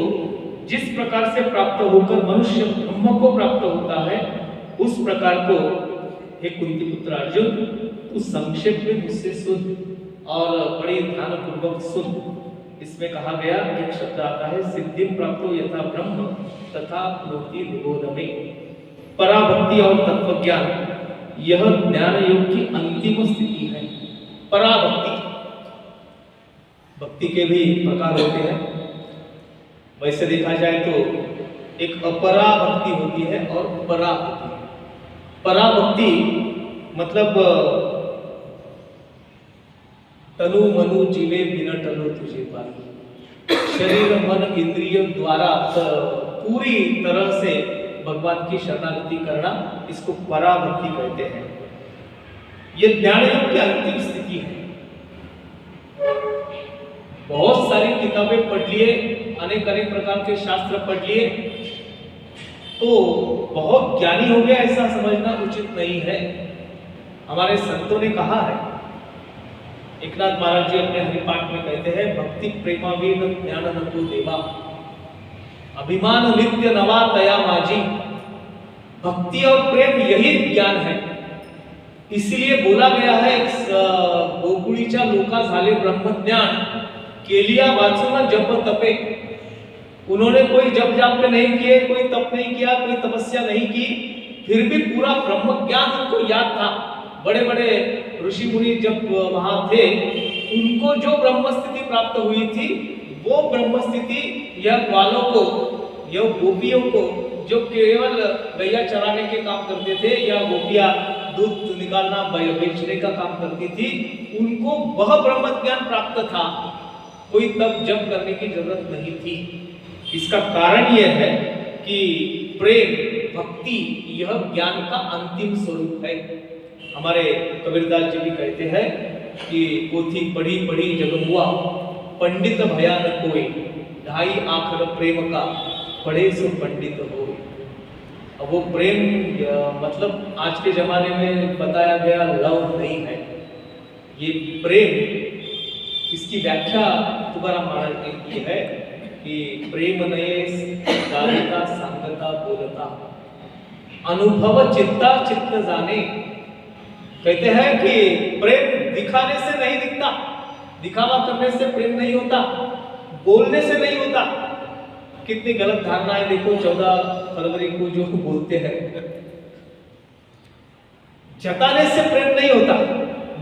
जिस प्रकार से प्राप्त होकर मनुष्य ब्रह्म को प्राप्त होता है, उस प्रकार को हे कुंती पुत्र अर्जुन तू संक्षेप में मुझसे सुन और बड़े ध्यान पूर्वक सुन। इसमें कहा गया एक शब्द आता है, सिद्धि प्राप्तो यथा ब्रह्म तथा प्नोति निबोध में। पराभक्ति और तत्व ज्ञान यह ज्ञान योग की अंतिम स्थिति है। पराभक्ति, भक्ति के भी प्रकार होते हैं। वैसे देखा जाए तो एक अपरा भक्ति होती है और परा भक्ति। परा भक्ति मतलब तनु मनु जीवे बिना टलो तुझे पाई, शरीर मन इंद्रिय द्वारा पूरी तरह से भगवान की शरणागति करना, इसको परा भक्ति कहते हैं। यह ज्ञान योग की अंतिम स्थिति है। बहुत सारी किताबें पढ़ लिए, अनेक अनेक प्रकार के शास्त्र पढ़ लिए तो बहुत ज्ञानी हो गया ऐसा समझना उचित नहीं है। हमारे संतों ने कहा है, एकनाथ महाराज जी अपने हरिपाठ में कहते हैं, भक्ति प्रेमावीन ज्ञान नको देवा अभिमान नित्य नवा तया माजी। भक्ति और प्रेम यही ज्ञान है। इसलिए बोला गया है, गोकुळीच्या लोका झाले ब्रह्मज्ञान केलिया वाचून जप तपे। उन्होंने कोई जप जाप नहीं किए, कोई तप नहीं किया, कोई तपस्या नहीं की, फिर भी पूरा ब्रह्म ज्ञान उनको याद था। बड़े बड़े ऋषि मुनि जब वहां थे, उनको जो ब्रह्म स्थिति प्राप्त हुई थी, वो ब्रह्म स्थिति यह ग्वालों को, यह गोपियों को जो केवल गैया चराने के काम करते थे या गोपियां दूध निकालना बेचने का काम करती थी, उनको वह ब्रह्म ज्ञान प्राप्त था। कोई तप जप करने की जरूरत नहीं थी। इसका कारण यह है कि प्रेम भक्ति यह ज्ञान का अंतिम स्वरूप है। हमारे कबीरदास जी भी कहते हैं कि पोथी पढ़ी पढ़ी जग हुआ, पंडित भयान कोई, ढाई आखर प्रेम का पढ़े सो पंडित हो। अब वो प्रेम मतलब आज के जमाने में बताया गया लव नहीं है, ये प्रेम, इसकी व्याख्या तुकाराम महाराज ने की है कि प्रेम नये दारिता संगता बोलता, अनुभव चित्ता चित्त जाने। कहते हैं कि प्रेम दिखाने से नहीं दिखता, दिखावा करने से प्रेम नहीं होता, बोलने से नहीं होता। कितनी गलत धारणाएं देखो 14 फरवरी को जो बोलते हैं, जताने से प्रेम नहीं होता।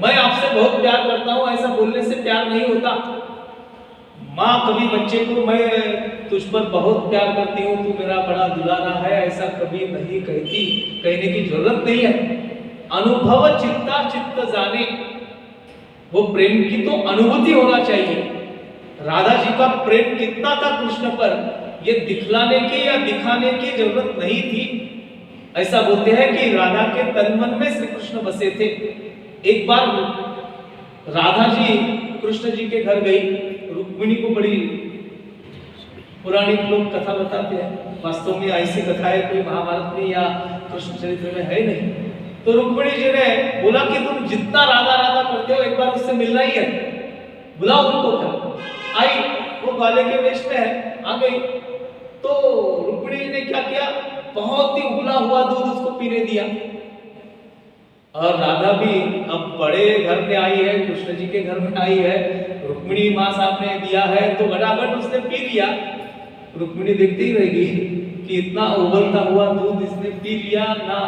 मैं आपसे बहुत प्यार करता हूं, ऐसा बोलने से प्यार नहीं होता। माँ कभी बच्चे को मैं तुझ पर बहुत प्यार करती हूँ, तू मेरा बड़ा दुलारा है, ऐसा कभी नहीं कहती, कहने की जरूरत नहीं है। अनुभव चित्ता चित्त जाने, वो प्रेम की तो अनुभूति होना चाहिए। राधा जी का प्रेम कितना था कृष्ण पर, ये दिखलाने की या दिखाने की जरूरत नहीं थी। ऐसा बोलते हैं कि राधा के तन मन में श्री कृष्ण बसे थे। एक बार राधा जी कृष्ण जी के घर गई, रुक्मिणी को बड़ी पुरानी लोग कथा बताते हैं, वास्तव में ऐसी कथाएं कोई महाभारत में या कृष्ण चरित्र में है नहीं। तो रुक्मिणी जी ने बोला कि तुम जितना राधा राधा करते हो एक बार उससे मिलना ही है, बुलाओ उनको। क्या आई, वो ग्वाले के वेश में है, आ गई। तो रुक्मिणी जी ने क्या किया, बहुत ही उबला हुआ दूध उसको पीने दिया। और राधा भी अब बड़े घर में आई है, कृष्ण जी के घर में आई है, रुक्मिणी माँ साहब ने दिया है तो गटागट उसने पी लिया। रुक्मिणी देखती ही रहेगी कि इतना उबलता हुआ दूध इसने पी लिया, ना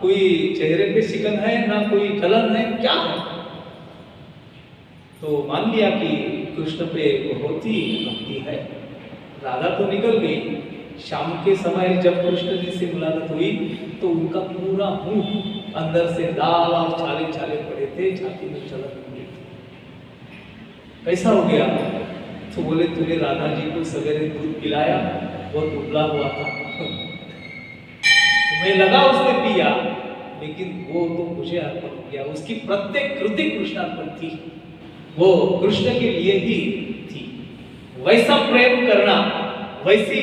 कोई चेहरे पे शिकन है, ना कोई जलन है, क्या है। तो मान लिया कि कृष्ण पे बहुत ही भक्ति है। राधा तो निकल गई। शाम के समय जब कृष्ण जी से मुलाकात हुई तो उनका पूरा मुंह अंदर से लाल और छाले छाले पड़े थे, छाती में चलक हुई थी। कैसा हो गया? तो बोले तूने राधा जी को सवेरे दूध पिलाया, वो दुबला हुआ था, तुम्हें लगा उसने पिया, लेकिन वो तो मुझे अर्पण किया। उसकी प्रत्येक कृति कृष्णार्पण थी, वो कृष्ण के लिए ही थी। वैसा प्रेम करना, वैसी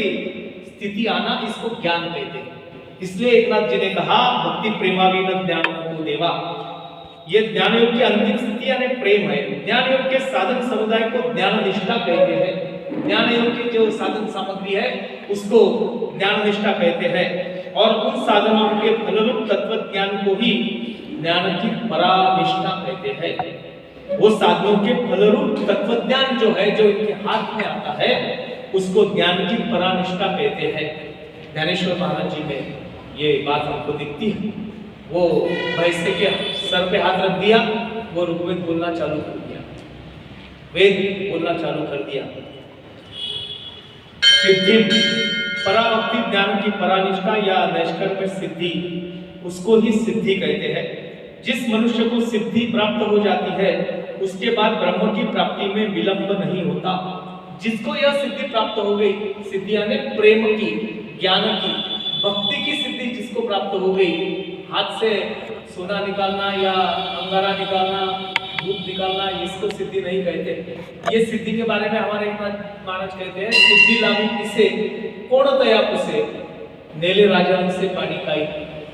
स्थिति आना, इसको ज्ञान कहते हैं। इसलिए एकनाथ जी ने कहा भक्ति प्रेमाविन ज्ञान को देवा, ये ज्ञान योग की अंतिम स्थिति यानी प्रेम है। ज्ञान योग के साधन समुदाय को ज्ञान निष्ठा कहते हैं। ज्ञान योग की जो साधन सामग्री है उसको ज्ञान निष्ठा कहते हैं, और उन साधनों के फलरूप तत्व ज्ञान को ही ज्ञान की परानिष्ठा कहते हैं। वो साधनों के फलरूप तत्व ज्ञान जो है, जो इनके हाथ में आता है, उसको ज्ञान की परानिष्ठा कहते हैं। ज्ञानेश्वर महाराज जी में ये बात हमको दिखती है। वो भैंसे के सर पे हाथ रख दिया, वो ऋग्वेद बोलना चालू कर दिया, वेद बोलना चालू कर दिया। सिद्धि पराभक्ति ज्ञान की परानिष्ठा या नैष्कर्म्य सिद्धि, उसको ही सिद्धि कहते हैं। जिस मनुष्य को सिद्धि प्राप्त हो जाती है, उसके बाद ब्रह्म की प्राप्ति में विलंब नहीं होता। जिसको यह सिद्धि प्राप्त हो गई, सिद्धि यानी प्रेम की, ज्ञान की, भक्ति की सिद्धि जिसको प्राप्त हो गई, हाथ से सोना निकालना या अंगारा निकालना, दूध निकालना, इसको सिद्धि नहीं कहते। ये सिद्धि के बारे में हमारे एक महाराज कहते हैं, सिद्धि लाभी किसे कोण तया पुसे, नेले राजा से पानी खाई।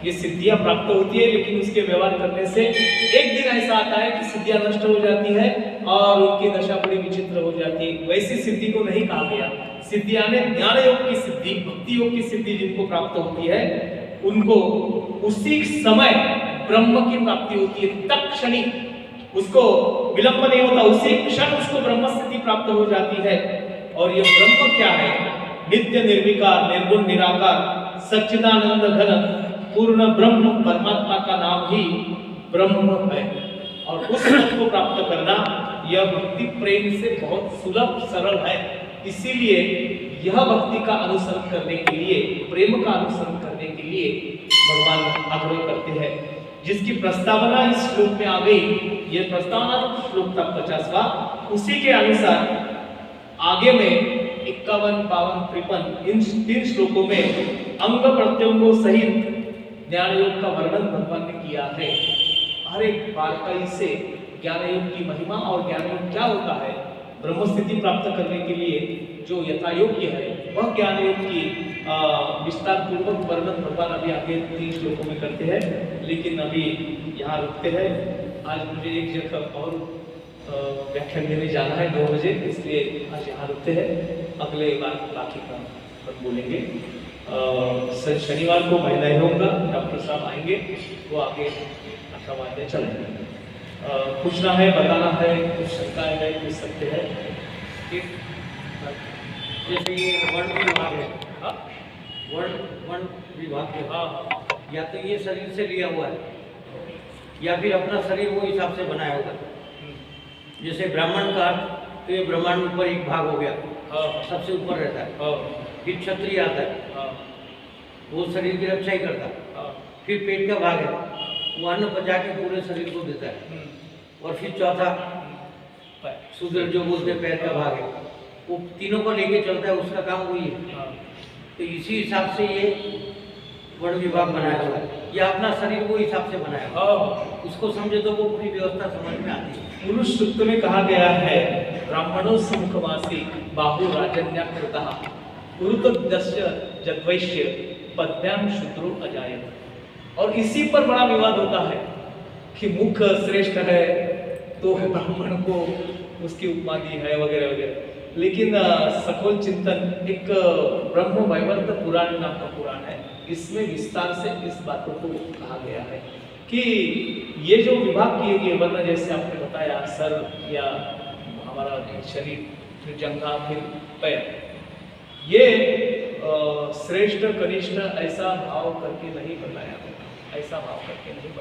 ये सिद्धियां प्राप्त होती है, लेकिन उसके व्यवहार करने से एक दिन ऐसा आता है कि सिद्धियां नष्ट हो जाती है और उनकी दशा बड़ी विचित्र हो जाती है। वैसी सिद्धि को नहीं कहा गया। सिद्धि यानी ज्ञान योग की सिद्धि, भक्ति योग की सिद्धि जिनको प्राप्त होती है, उनको उसी समय ब्रह्म की प्राप्ति होती है। तत्क्षणी उसको विलंब नहीं होता, उसी क्षण उसको ब्रह्म स्थिति प्राप्त हो जाती है। और ये ब्रह्म क्या है? नित्य निर्विकार, निर्गुण, निराकार, सच्चिदानंद घन पूर्ण ब्रह्म परमात्मा का नाम ही ब्रह्म है। और उस पद को प्राप्त करना यह भक्ति प्रेम से बहुत सुलभ सरल है। इसीलिए यह भक्ति का अनुसरण करने के लिए, प्रेम का अनुसरण करने के लिए भगवान आग्रह करते हैं, जिसकी प्रस्तावना इस श्लोक में आ गई। ये प्रस्तावना श्लोक था 50वां। उसी के अनुसार आगे में 51, 52, 53 इन 3 श्लोकों में अंग प्रत्यंगों सहित ज्ञान योग का वर्णन भगवान ने किया है। हर एक बारकाई से ज्ञान योग की महिमा और ज्ञान योग क्या होता है, ब्रह्म स्थिति प्राप्त करने के लिए जो यथा योग्य है, वह ज्ञान योग की विस्तार पूर्वक वर्णन भगवान अभी आगे 3 श्लोकों में करते हैं। लेकिन अभी यहाँ रुकते हैं। आज मुझे एक जगह और व्याख्यान देने जाना है 9 बजे, इसलिए आज यहाँ रुकते हैं। अगले बार बाकी का बोलेंगे। शनिवार को मैं नहीं होगा, डॉक्टर साहब आएंगे, वो आगे आशावादी चलेंगे। पूछना है, बताना है, कुछ शंकाएं है, पूछ सकते हैं। जैसे ये वर्ण विभाग है, वर्ण विभाग है, हाँ, या तो ये शरीर से लिया हुआ है या फिर अपना शरीर वो हिसाब से बनाया होगा। जैसे ब्राह्मण का, तो ये ब्रह्मांड ऊपर एक भाग हो गया, सबसे ऊपर रहता है। फिर क्षत्रिय आता है, वो शरीर की रक्षा ही करता है। फिर पेट का भाग है, वो अन्न पचा के पूरे शरीर को देता है। और फिर चौथा शूद्र जो बोलते हैं पैर का भाग है, वो तीनों को लेके चलता है, उसका काम वही है। तो इसी हिसाब से ये वर्ण विभाग बनाया हुआ है, या अपना शरीर वो हिसाब से बनाया हुआ है। उसको समझे तो वो पूरी व्यवस्था समझ में आती है। पुरुष सूक्त में कहा गया है, ब्राह्मणों सुमुखवासी बाहु राजन्याकृतः पुरुतोदस्य जद्वैश्य पद्भ्याम शूद्रो अजायत। और इसी पर बड़ा विवाद होता है कि मुख श्रेष्ठ है तो ब्राह्मण को उसकी उपमा दी है वगैरह वगैरह। लेकिन सखोल चिंतन, एक ब्रह्म वैवर्त पुराण नाम का पुराण है, इसमें विस्तार से इस बातों को कहा गया है कि ये जो विभाग किए गए वर्ण, जैसे आपने बताया सर या हमारा शरीर, फिर जंघा, फिर पैर, ये श्रेष्ठ कनिष्ठ ऐसा भाव करके नहीं बताया, ऐसा भाव करके नहीं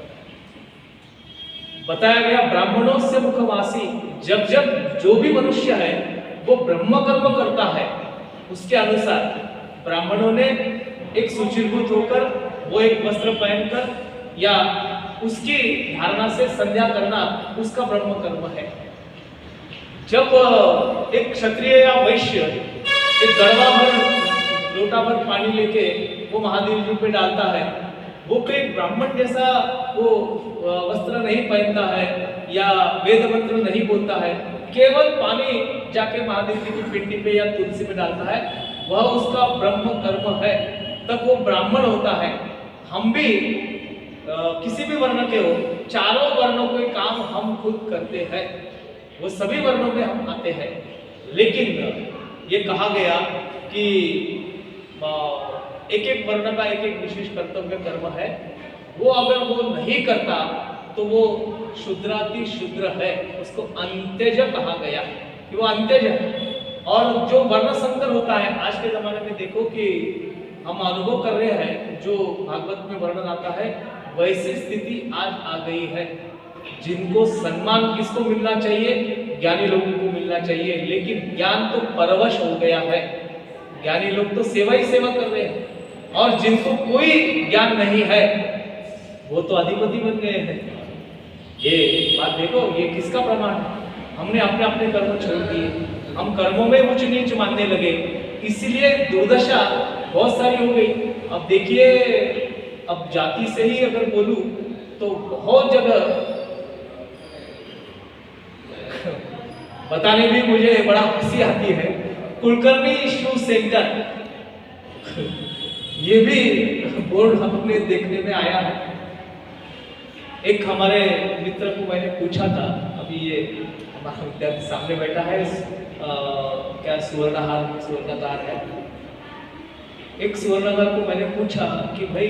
बताया गया। ब्राह्मणों से मुखवासी, जब जब जो भी मनुष्य है वो ब्रह्म कर्म करता है, उसके अनुसार ब्राह्मणों ने एक सुचिरभूत होकर, वो एक वस्त्र पहनकर या उसकी धारणा से संध्या करना उसका ब्रह्म कर्म है। जब एक क्षत्रिय या वैश्य एक गड़वा भर लोटा भर पानी लेके वो महादेव जी पे डालता है, वो कोई ब्राह्मण जैसा वो वस्त्र नहीं पहनता है या वेद मंत्र नहीं बोलता है, केवल पानी जाके महादेव जी की पिंडी पे या तुलसी पे डालता है, वह उसका ब्रह्म कर्म है, तब वो ब्राह्मण होता है। हम भी किसी भी वर्ण के हो, चारों वर्णों के काम हम खुद करते हैं, वो सभी वर्णों में हम आते हैं। लेकिन ये कहा गया कि एक एक वर्ण का एक एक विशेष कर्तव्य कर्म है, वो अगर वो नहीं करता तो वो शूद्राति शूद्र है, उसको अंत्यज कहा गया कि वो अंत्यज है। और जो वर्ण संकर होता है, आज के जमाने में देखो कि हम अनुभव कर रहे हैं, जो भागवत में वर्णन आता है, वैसी स्थिति आज आ गई है। जिनको सम्मान किसको मिलना चाहिए, ज्ञानी लोगों को मिलना चाहिए, लेकिन ज्ञान तो परवश हो गया है, ज्ञानी लोग तो सेवा ही सेवा कर रहे हैं, और जिनको कोई ज्ञान नहीं है वो तो अधिपति बन गए हैं। ये बात देखो, ये किसका प्रमाण है? हमने अपने अपने कर्म छोड़ दिए, हम कर्मों में ऊंच नीच मानने लगे, इसलिए दुर्दशा बहुत सारी हो गई। अब देखिए, अब जाति से ही अगर बोलूं तो बहुत जगह बताने में मुझे बड़ा हंसी आती है, कुलकर्णी शू सेंटर, ये भी बोर्ड हमने देखने में आया है। एक हमारे मित्र को मैंने पूछा था, अभी ये हमारा विद्यार्थी सामने बैठा है, क्या सुवर्णकार है, एक सुवर्णकार को मैंने पूछा कि भाई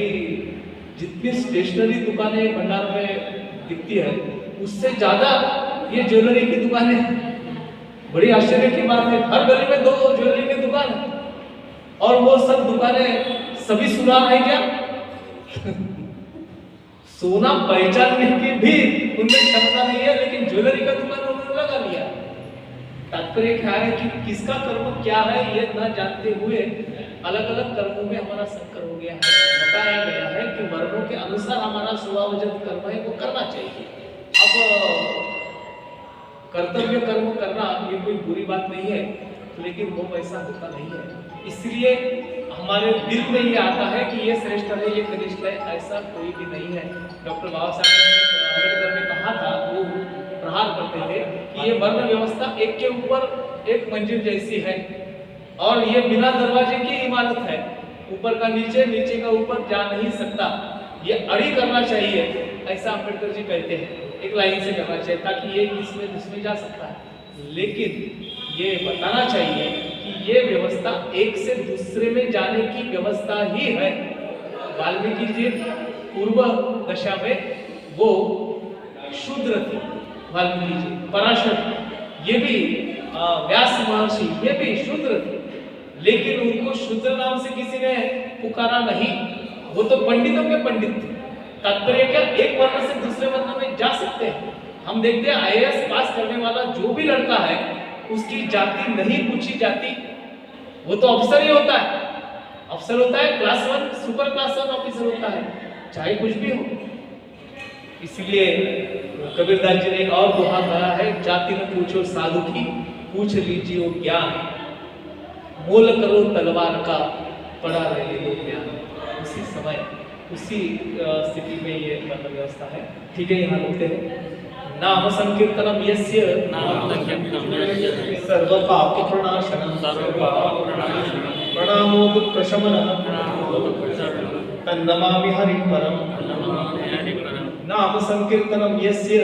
जितनी स्टेशनरी दुकानें भंडार में दिखती है, उससे ज्यादा ये ज्वेलरी की दुकानें हैं। बड़ी आश्चर्य की बात है, हर गली में 2 ज्वेलरी की दुकान है, और वो सब दुकानें सभी सुनार है क्या? सोना पहचानने की भी उनमें क्षमता नहीं है, लेकिन ज्वेलरी का दुकान उन्होंने लगा लिया। तात्पर्य क्या है कि किसका कर्म क्या है ये न जानते हुए अलग अलग कर्मों में हमारा संकर हो गया है। बताया गया है कि वर्णों के अनुसार हमारा स्वभावजन्य कर्म है, वो करना चाहिए। अब कर्तव्य कर्म करना ये कोई बुरी बात नहीं है, लेकिन वो वैसा होता नहीं है। इसलिए हमारे दिल में ये आता है कि ये श्रेष्ठ है, ये कनिष्ठ है, ऐसा कोई भी नहीं है। डॉक्टर बाबा साहब अम्बेडकर ने कहा था, वो प्रहार करते थे कि ये वर्ण व्यवस्था एक के ऊपर एक मंजिल जैसी है, और ये बिना दरवाजे की इमारत है, ऊपर का नीचे, नीचे का ऊपर जा नहीं सकता, ये अड़ी करना चाहिए, ऐसा अम्बेडकर जी कहते हैं। एक लाइन से करना चाहिए ताकि ये इसमें जा सकता है। लेकिन ये बताना चाहिए कि ये व्यवस्था एक से दूसरे में जाने की व्यवस्था ही है। वाल्मीकि जी पूर्व दशा में वो शूद्र थे, वाल्मीकि जी, पराशर ये भी, व्यास महर्षि ये भी शूद्र थे, लेकिन उनको शूद्र नाम से किसी ने पुकारा नहीं, वो तो पंडितों के पंडित थे। तात्पर्य क्या, एक वर्ण से दूसरे वर्ण में जा सकते हैं। हम देखते हैं IAS पास करने वाला जो भी लड़का है, उसकी जाति नहीं पूछी जाती, वो तो अफसर ही होता है, अफसर होता है, क्लास 1 सुपर क्लास 1 ऑफिसर होता है, चाहे कुछ भी हो। इसलिए कबीरदास जी ने एक और दोहा कहा है, जाति न पूछो साधु की, पूछ लीजिए ज्ञान, मोल करो तलवार का, पड़ा रहे वो ज्ञान। उसी समय उसी स्थिति में ये व्यवस्था है। ठीक है, यहाँ रुकते हैं। नाम संकीर्तनम यस्य सर्व पाप प्रणाशनम प्रणामो दुःख शमनः तन्नमामि हरिं परम। नाम संकीर्तनम यस्य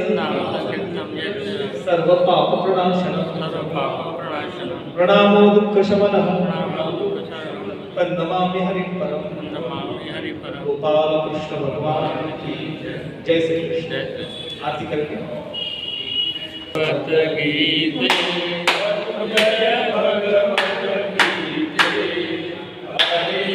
सर्व पाप प्रणाशनम प्रणामो दुःख शमनः तन्नमामि हरिं परम। गोपाल कृष्ण भगवान की जय श्री कृष्ण। आरती करके हरे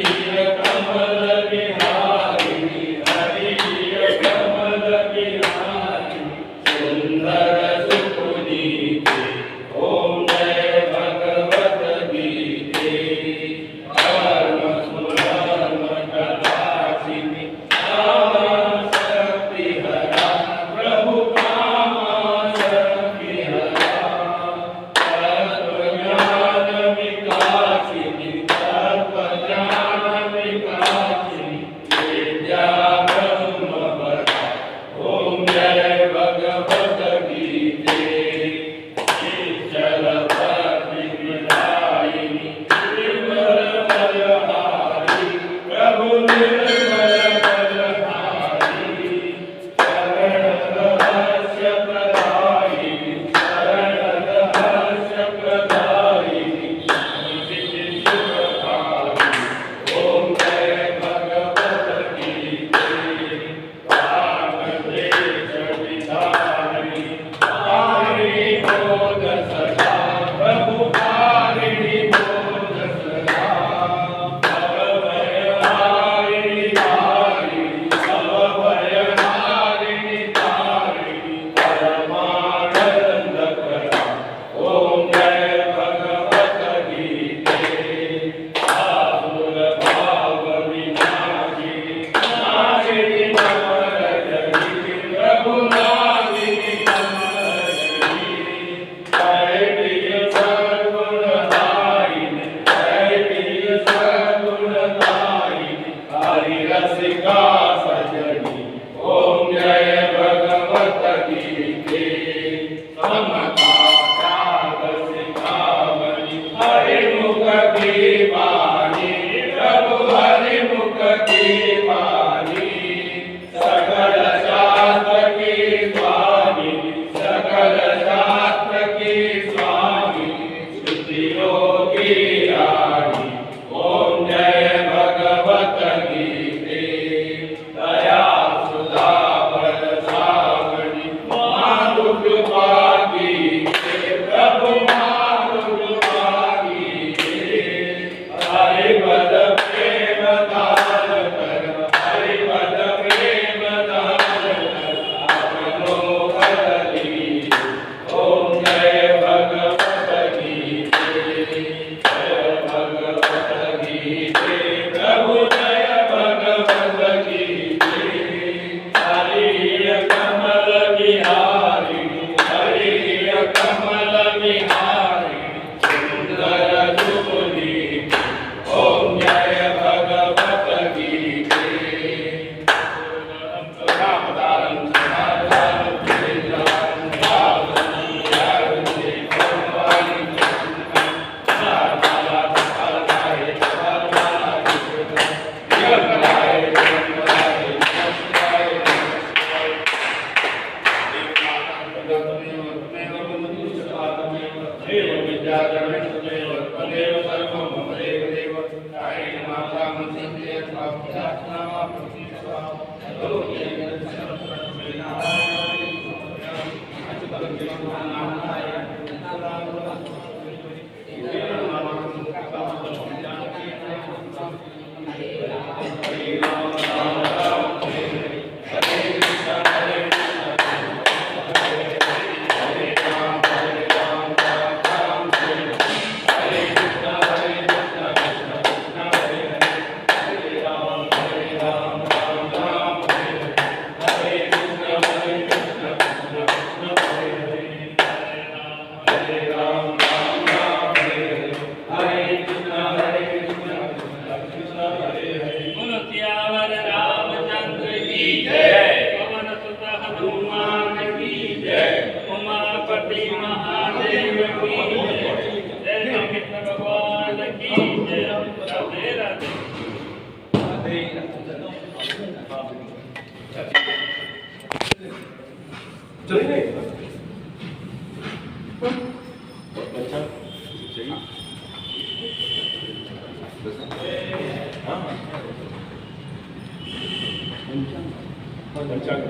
बोलो सियावर रामचंद्र की जय, पवन सुत हनुमान की जय, उमापति महादेव की जय, जय श्री कृष्ण भगवान की जय। राधे राधे। पंचांग